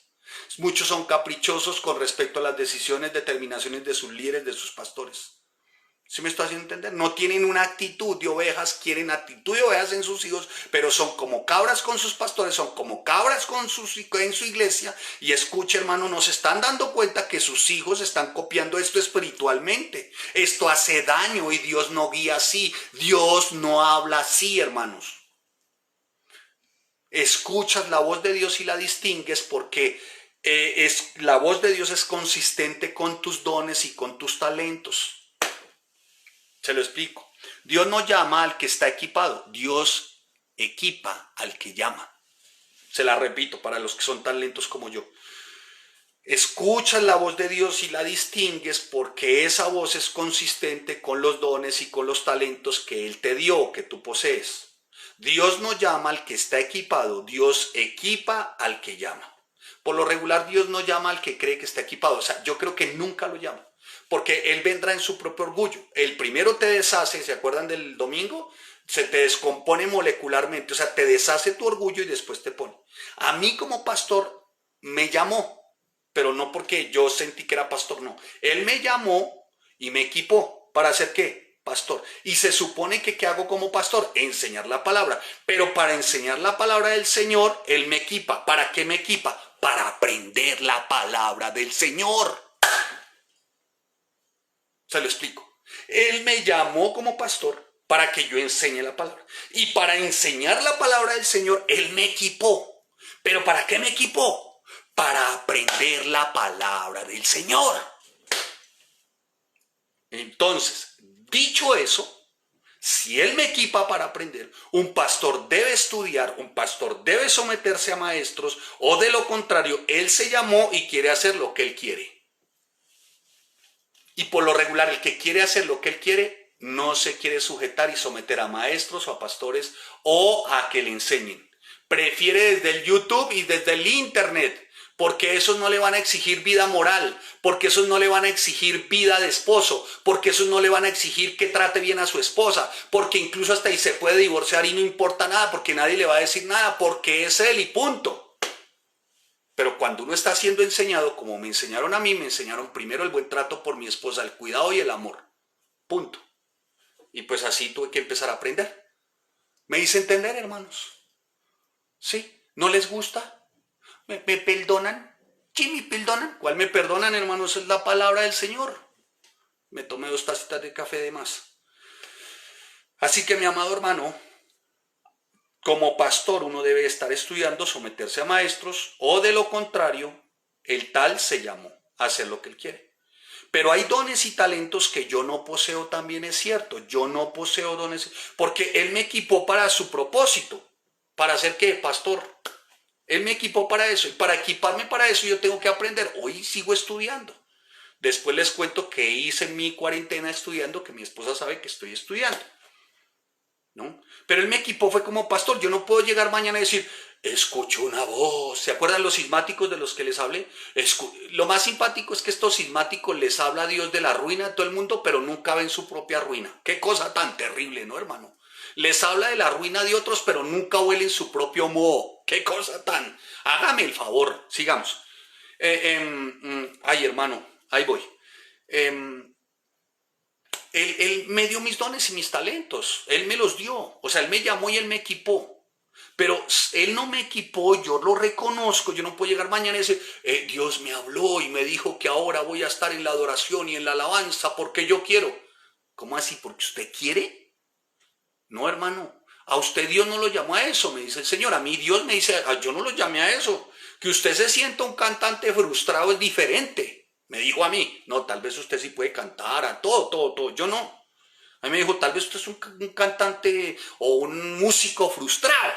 Muchos son caprichosos con respecto a las decisiones, determinaciones de sus líderes, de sus pastores. ¿Sí me estoy haciendo entender? No tienen una actitud de ovejas, quieren actitud de ovejas en sus hijos, pero son como cabras con sus pastores, son como cabras en su iglesia. Y escuche, hermano, no se están dando cuenta que sus hijos están copiando esto espiritualmente. Esto hace daño y Dios no guía así. Dios no habla así, hermanos. Escuchas la voz de Dios y la distingues porque la voz de Dios es consistente con tus dones y con tus talentos. Se lo explico. Dios no llama al que está equipado. Dios equipa al que llama. Se la repito para los que son tan lentos como yo. Escuchas la voz de Dios y la distingues porque esa voz es consistente con los dones y con los talentos que Él te dio, que tú posees. Dios no llama al que está equipado. Dios equipa al que llama. Por lo regular, Dios no llama al que cree que está equipado. O sea, yo creo que nunca lo llama. Porque Él vendrá en su propio orgullo. El primero te deshace, ¿se acuerdan del domingo? Se te descompone molecularmente, o sea, te deshace tu orgullo y después te pone. A mí como pastor me llamó, pero no porque yo sentí que era pastor, no. Él me llamó y me equipó. ¿Para hacer qué? Pastor. Y se supone que ¿qué hago como pastor? Enseñar la palabra. Pero para enseñar la palabra del Señor, Él me equipa. ¿Para qué me equipa? Para aprender la palabra del Señor. Se lo explico. Él me llamó como pastor para que yo enseñe la palabra. Y para enseñar la palabra del Señor, Él me equipó. ¿Pero para qué me equipó? Para aprender la palabra del Señor. Entonces, dicho eso, si Él me equipa para aprender, un pastor debe estudiar, un pastor debe someterse a maestros, o de lo contrario, Él se llamó y quiere hacer lo que Él quiere. Y por lo regular, el que quiere hacer lo que Él quiere, no se quiere sujetar y someter a maestros o a pastores o a que le enseñen. Prefiere desde el YouTube y desde el Internet, porque esos no le van a exigir vida moral, porque esos no le van a exigir vida de esposo, porque esos no le van a exigir que trate bien a su esposa, porque incluso hasta ahí se puede divorciar y no importa nada, porque nadie le va a decir nada, porque es él y punto. Pero cuando uno está siendo enseñado, como me enseñaron a mí, me enseñaron primero el buen trato por mi esposa, el cuidado y el amor. Punto. Y pues así tuve que empezar a aprender. ¿Me hice entender, hermanos? ¿Sí? ¿No les gusta? ¿Me perdonan? ¿Sí me perdonan? ¿Cuál me perdonan, hermanos? Es la palabra del Señor. Me tomé 2 tacitas de café de más. Así que, mi amado hermano, como pastor uno debe estar estudiando, someterse a maestros, o de lo contrario, el tal se llamó a hacer lo que él quiere. Pero hay dones y talentos que yo no poseo, también es cierto. Yo no poseo dones, porque Él me equipó para su propósito. ¿Para hacer qué, pastor? Él me equipó para eso. Y para equiparme para eso yo tengo que aprender. Hoy sigo estudiando. Después les cuento qué hice en mi cuarentena estudiando, que mi esposa sabe que estoy estudiando, ¿no? Pero Él me equipó, fue como pastor. Yo no puedo llegar mañana y decir, escucho una voz. ¿Se acuerdan los sismáticos de los que les hablé? Lo más simpático es que estos sismáticos les habla a Dios de la ruina de todo el mundo, pero nunca ven su propia ruina. Qué cosa tan terrible, ¿no, hermano? Les habla de la ruina de otros, pero nunca huelen su propio moho. Qué cosa tan... Hágame el favor, sigamos. Ay, hermano, ahí voy. Él me dio mis dones y mis talentos. Él me los dio. O sea, Él me llamó y Él me equipó. Pero Él no me equipó, yo lo reconozco. Yo no puedo llegar mañana y decir, Dios me habló y me dijo que ahora voy a estar en la adoración y en la alabanza porque yo quiero. ¿Cómo así? ¿Porque usted quiere? No, hermano. A usted Dios no lo llamó a eso, me dice el Señor. A mí Dios me dice, yo no lo llamé a eso. Que usted se sienta un cantante frustrado es diferente. Me dijo a mí, no, tal vez usted sí puede cantar, a todo. Yo no. A mí me dijo, tal vez usted es un cantante o un músico frustrado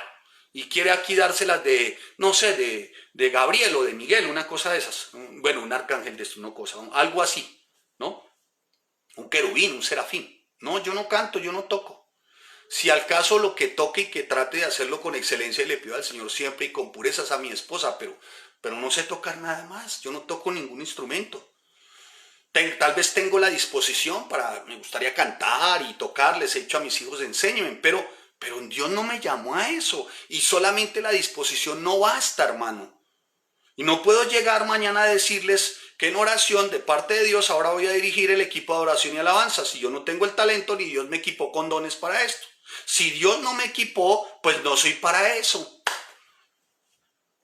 y quiere aquí dárselas de, no sé, de Gabriel o de Miguel, una cosa de esas. Bueno, un arcángel de esto, una cosa, algo así, ¿no? Un querubín, un serafín. No, yo no canto, yo no toco. Si al caso lo que toque y que trate de hacerlo con excelencia y le pido al Señor siempre y con purezas a mi esposa, pero no sé tocar nada más, yo no toco ningún instrumento. Tal vez tengo la disposición me gustaría cantar y tocar, les he dicho a mis hijos, enséñenme, pero Dios no me llamó a eso y solamente la disposición no basta, hermano. Y no puedo llegar mañana a decirles que en oración de parte de Dios ahora voy a dirigir el equipo de oración y alabanza, si yo no tengo el talento ni Dios me equipó con dones para esto. Si Dios no me equipó, pues no soy para eso.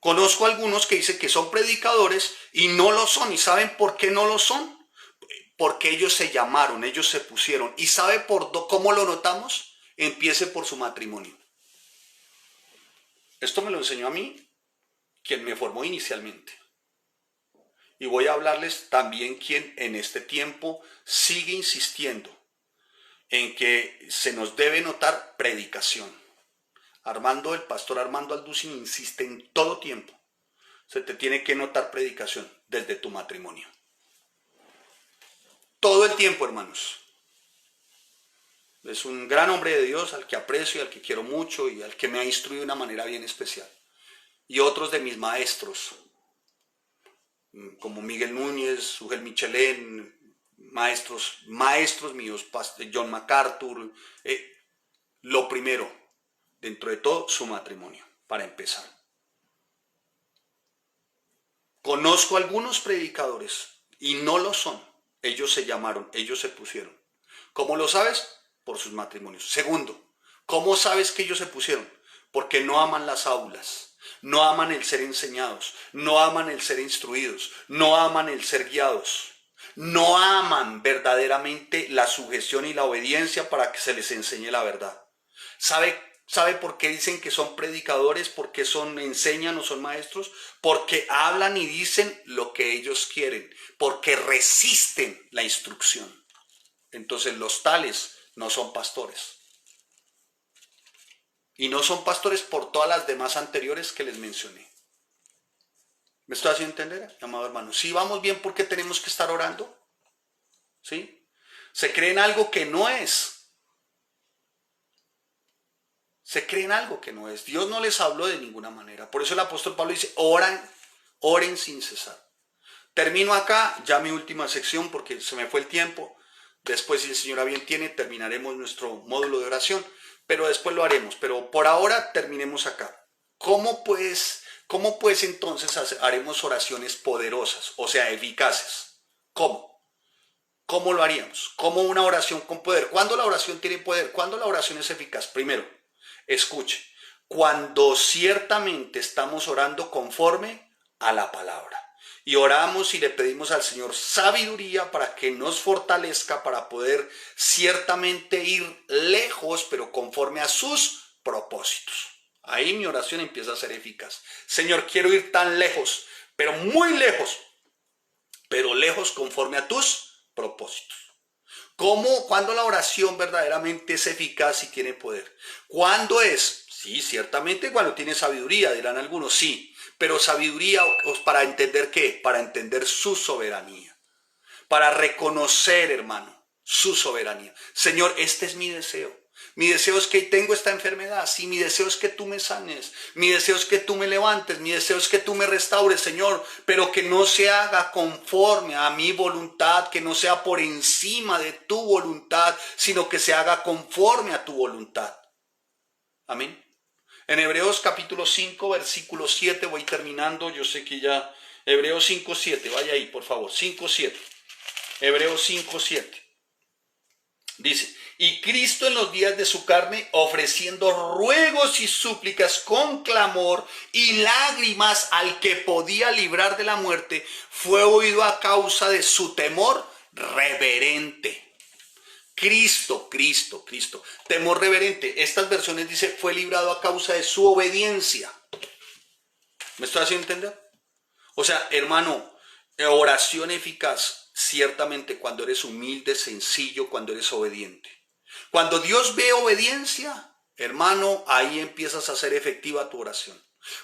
Conozco algunos que dicen que son predicadores y no lo son. ¿Y saben por qué no lo son? Porque ellos se llamaron, ellos se pusieron. ¿Y sabe cómo lo notamos? Empiece por su matrimonio. Esto me lo enseñó a mí quien me formó inicialmente. Y voy a hablarles también quien en este tiempo sigue insistiendo en que se nos debe notar predicación. El pastor Armando Alducin insiste en todo tiempo. Se te tiene que notar predicación desde tu matrimonio. Todo el tiempo, hermanos. Es un gran hombre de Dios al que aprecio y al que quiero mucho y al que me ha instruido de una manera bien especial. Y otros de mis maestros, como Miguel Núñez, Ugel Michelén, maestros míos, John MacArthur. Lo primero, dentro de todo, su matrimonio, para empezar. Conozco algunos predicadores y no lo son. Ellos se llamaron, ellos se pusieron. ¿Cómo lo sabes? Por sus matrimonios. Segundo, ¿cómo sabes que ellos se pusieron? Porque no aman las aulas, no aman el ser enseñados, no aman el ser instruidos, no aman el ser guiados, no aman verdaderamente la sujeción y la obediencia para que se les enseñe la verdad. ¿Sabe por qué dicen que son predicadores? ¿Por qué enseñan o son maestros? Porque hablan y dicen lo que ellos quieren, porque resisten la instrucción. Entonces los tales no son pastores. Y no son pastores por todas las demás anteriores que les mencioné. ¿Me estoy haciendo entender, amado hermano? Si vamos bien, ¿por qué tenemos que estar orando? ¿Sí? Se creen algo que no es. Se creen algo que no es. Dios no les habló de ninguna manera. Por eso el apóstol Pablo dice, oren sin cesar. Termino acá, ya mi última sección porque se me fue el tiempo. Después, si el Señor a bien tiene, terminaremos nuestro módulo de oración, pero después lo haremos. Pero por ahora terminemos acá. ¿Cómo pues entonces haremos oraciones poderosas, o sea, eficaces? ¿Cómo? ¿Cómo lo haríamos? ¿Cómo una oración con poder? ¿Cuándo la oración tiene poder? ¿Cuándo la oración es eficaz? Primero, escuche, cuando ciertamente estamos orando conforme a la palabra. Y oramos y le pedimos al Señor sabiduría para que nos fortalezca para poder ciertamente ir lejos, pero conforme a sus propósitos. Ahí mi oración empieza a ser eficaz. Señor, quiero ir tan lejos, pero muy lejos, pero lejos conforme a tus propósitos. ¿Cuándo la oración verdaderamente es eficaz y tiene poder? ¿Cuándo es? Sí, ciertamente cuando tiene sabiduría, dirán algunos, sí. Pero sabiduría, ¿para entender qué? Para entender su soberanía. Para reconocer, hermano, su soberanía. Señor, este es mi deseo. Mi deseo es que tengo esta enfermedad. Sí, mi deseo es que tú me sanes. Mi deseo es que tú me levantes. Mi deseo es que tú me restaures, Señor. Pero que no se haga conforme a mi voluntad, que no sea por encima de tu voluntad, sino que se haga conforme a tu voluntad. Amén. En Hebreos capítulo 5, versículo 7, voy terminando. Yo sé que ya... Hebreos 5, 7, vaya ahí, por favor. 5, 7. Hebreos 5, 7. Dice, y Cristo en los días de su carne, ofreciendo ruegos y súplicas con clamor y lágrimas al que podía librar de la muerte, fue oído a causa de su temor reverente. Cristo, temor reverente. Estas versiones dice, fue librado a causa de su obediencia. ¿Me estoy haciendo entender? O sea, hermano, oración eficaz, ciertamente cuando eres humilde, sencillo, cuando eres obediente. Cuando Dios ve obediencia, hermano, ahí empiezas a hacer efectiva tu oración.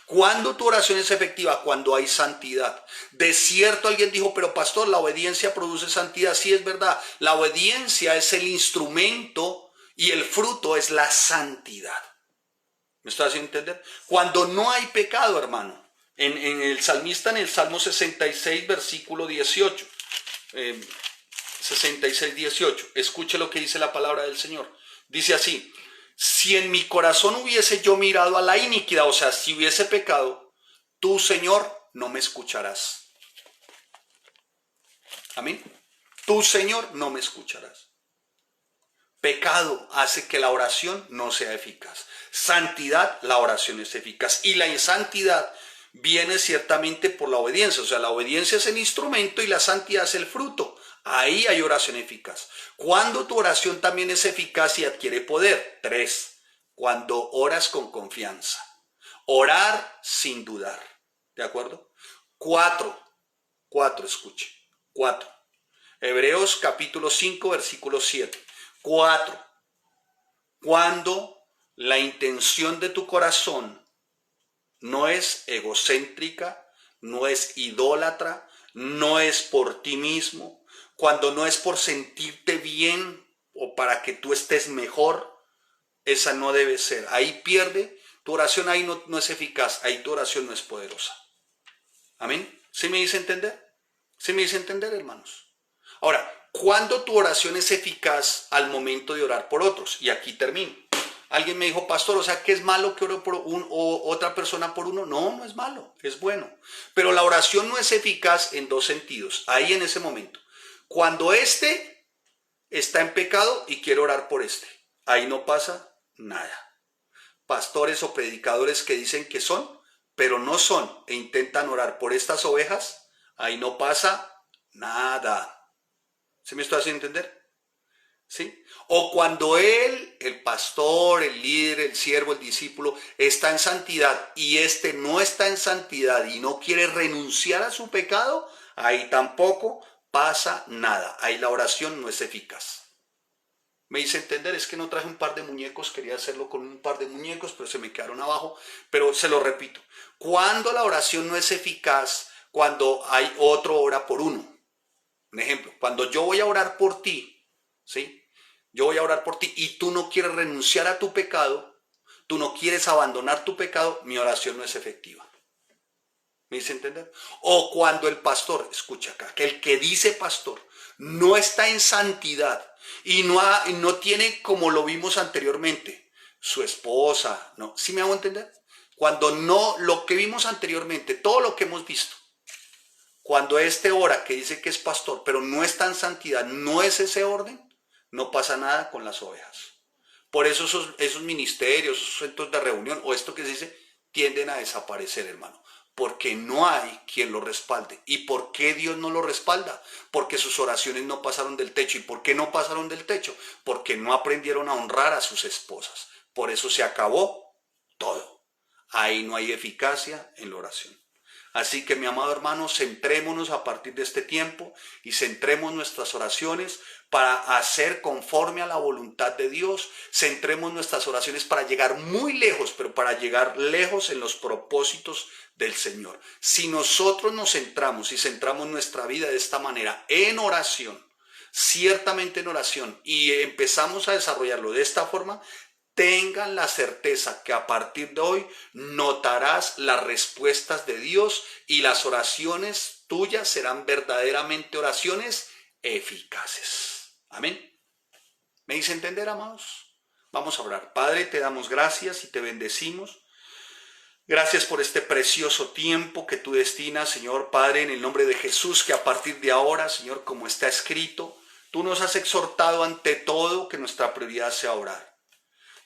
¿Cuándo tu oración es efectiva? Cuando hay santidad. De cierto alguien dijo, pero pastor, la obediencia produce santidad. Sí, es verdad. La obediencia es el instrumento y el fruto es la santidad. ¿Me estás haciendo entender? Cuando no hay pecado, hermano. En el salmista, en el Salmo 66, versículo 18. 66, 18. Escuche lo que dice la palabra del Señor. Dice así, si en mi corazón hubiese yo mirado a la iniquidad, o sea, si hubiese pecado, tú, Señor, no me escucharás. Amén. Tú, Señor, no me escucharás. Pecado hace que la oración no sea eficaz. Santidad, la oración es eficaz. Y la santidad viene ciertamente por la obediencia. O sea, la obediencia es el instrumento y la santidad es el fruto. Ahí hay oración eficaz. Cuando tu oración también es eficaz y adquiere poder. 3. Cuando oras con confianza. Orar sin dudar. ¿De acuerdo? 4, escuche. 4. Hebreos capítulo 5, versículo 7. 4. Cuando la intención de tu corazón no es egocéntrica, no es idólatra, no es por ti mismo, cuando no es por sentirte bien o para que tú estés mejor, esa no debe ser. Ahí pierde, tu oración ahí no es eficaz, ahí tu oración no es poderosa. Amén. ¿Sí me dice entender? ¿Sí me dice entender, hermanos? Ahora, ¿cuándo tu oración es eficaz al momento de orar por otros? Y aquí termino. Alguien me dijo, pastor, o sea, ¿que es malo que ore por otra persona por uno? No, no es malo, es bueno. Pero la oración no es eficaz en dos sentidos, ahí en ese momento. Cuando éste está en pecado y quiere orar por este, ahí no pasa nada. Pastores o predicadores que dicen que son, pero no son, e intentan orar por estas ovejas, ahí no pasa nada. ¿Se me está haciendo entender? ¿Sí? O cuando él, el pastor, el líder, el siervo, el discípulo, está en santidad y este no está en santidad y no quiere renunciar a su pecado, ahí tampoco pasa nada. Ahí la oración no es eficaz. Me hice entender, es que no traje un par de muñecos, quería hacerlo con un par de muñecos, pero se me quedaron abajo. Pero se lo repito, cuando la oración no es eficaz, cuando hay otro ora por uno. Un ejemplo, cuando yo voy a orar por ti, ¿sí? Yo voy a orar por ti y tú no quieres renunciar a tu pecado, tú no quieres abandonar tu pecado, mi oración no es efectiva. ¿Me hice entender? O cuando el pastor, escucha acá, que el que dice pastor no está en santidad y no tiene, como lo vimos anteriormente, su esposa, ¿no? ¿Sí me hago entender? Cuando no, lo que vimos anteriormente, todo lo que hemos visto, cuando este ora que dice que es pastor, pero no está en santidad, no es ese orden, no pasa nada con las ovejas. Por eso esos ministerios, esos centros de reunión o esto que se dice, tienden a desaparecer, hermano. Porque no hay quien lo respalde. ¿Y por qué Dios no lo respalda? Porque sus oraciones no pasaron del techo. ¿Y por qué no pasaron del techo? Porque no aprendieron a honrar a sus esposas. Por eso se acabó todo. Ahí no hay eficacia en la oración. Así que mi amado hermano, centrémonos a partir de este tiempo y centremos nuestras oraciones para hacer conforme a la voluntad de Dios. Centremos nuestras oraciones para llegar muy lejos, pero para llegar lejos en los propósitos del Señor. Si nosotros nos centramos y centramos nuestra vida de esta manera en oración, ciertamente en oración, y empezamos a desarrollarlo de esta forma, tengan la certeza que a partir de hoy notarás las respuestas de Dios y las oraciones tuyas serán verdaderamente oraciones eficaces. Amén. ¿Me hice entender, amados? Vamos a orar. Padre, te damos gracias y te bendecimos. Gracias por este precioso tiempo que tú destinas, Señor Padre, en el nombre de Jesús, que a partir de ahora, Señor, como está escrito, tú nos has exhortado ante todo que nuestra prioridad sea orar.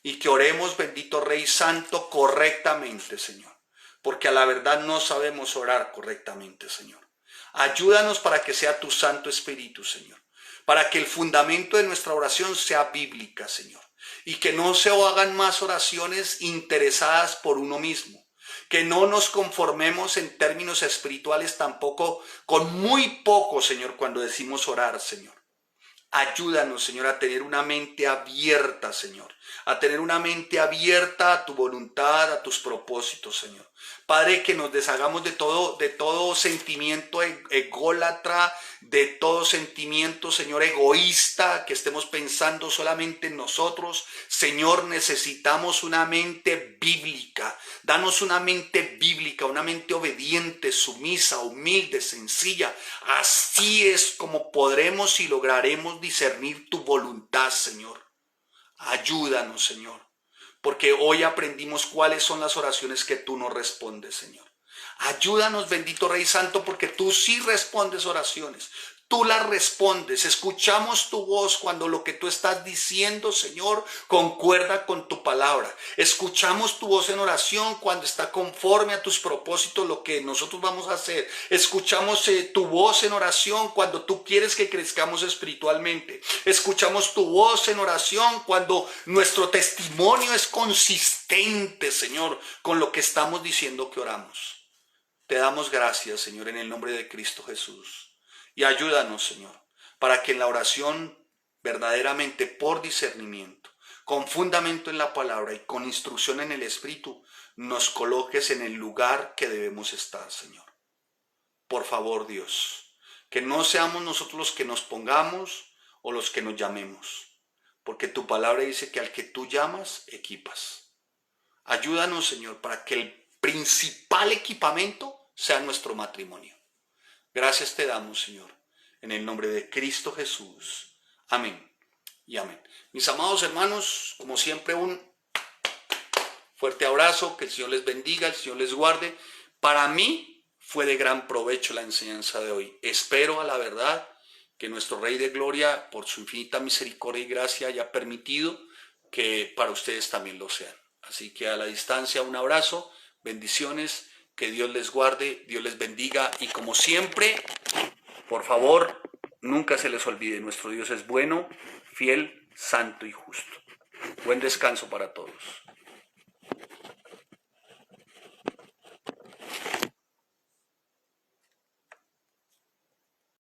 Y que oremos, bendito Rey Santo, correctamente, Señor. Porque a la verdad no sabemos orar correctamente, Señor. Ayúdanos para que sea tu Santo Espíritu, Señor. Para que el fundamento de nuestra oración sea bíblica, Señor. Y que no se hagan más oraciones interesadas por uno mismo. Que no nos conformemos en términos espirituales tampoco con muy poco, Señor, cuando decimos orar, Señor. Ayúdanos, Señor, a tener una mente abierta, Señor. A tener una mente abierta a tu voluntad, a tus propósitos, Señor. Padre, que nos deshagamos de todo sentimiento ególatra, de todo sentimiento, Señor, egoísta, que estemos pensando solamente en nosotros. Señor, necesitamos una mente bíblica. Danos una mente bíblica, una mente obediente, sumisa, humilde, sencilla. Así es como podremos y lograremos discernir tu voluntad, Señor. Ayúdanos, Señor, porque hoy aprendimos cuáles son las oraciones que tú nos respondes, Señor. Ayúdanos, bendito Rey Santo, porque tú sí respondes oraciones. Tú las respondes, escuchamos tu voz cuando lo que tú estás diciendo, Señor, concuerda con tu palabra. Escuchamos tu voz en oración cuando está conforme a tus propósitos lo que nosotros vamos a hacer. Escuchamos tu voz en oración cuando tú quieres que crezcamos espiritualmente. Escuchamos tu voz en oración cuando nuestro testimonio es consistente, Señor, con lo que estamos diciendo que oramos. Te damos gracias, Señor, en el nombre de Cristo Jesús. Y ayúdanos, Señor, para que en la oración verdaderamente por discernimiento, con fundamento en la palabra y con instrucción en el Espíritu, nos coloques en el lugar que debemos estar, Señor. Por favor, Dios, que no seamos nosotros los que nos pongamos o los que nos llamemos, porque tu palabra dice que al que tú llamas, equipas. Ayúdanos, Señor, para que el principal equipamiento sea nuestro matrimonio. Gracias te damos, Señor, en el nombre de Cristo Jesús. Amén y amén. Mis amados hermanos, como siempre, un Fuerte abrazo, que el Señor les bendiga, el Señor les guarde. Para mí fue de gran provecho la enseñanza de hoy. Espero a la verdad que nuestro Rey de Gloria, por su infinita misericordia y gracia, haya permitido que para ustedes también lo sean. Así que a la distancia un abrazo, bendiciones, que Dios les guarde, Dios les bendiga y como siempre, por favor, nunca se les olvide, nuestro Dios es bueno, fiel, santo y justo. Buen descanso para todos.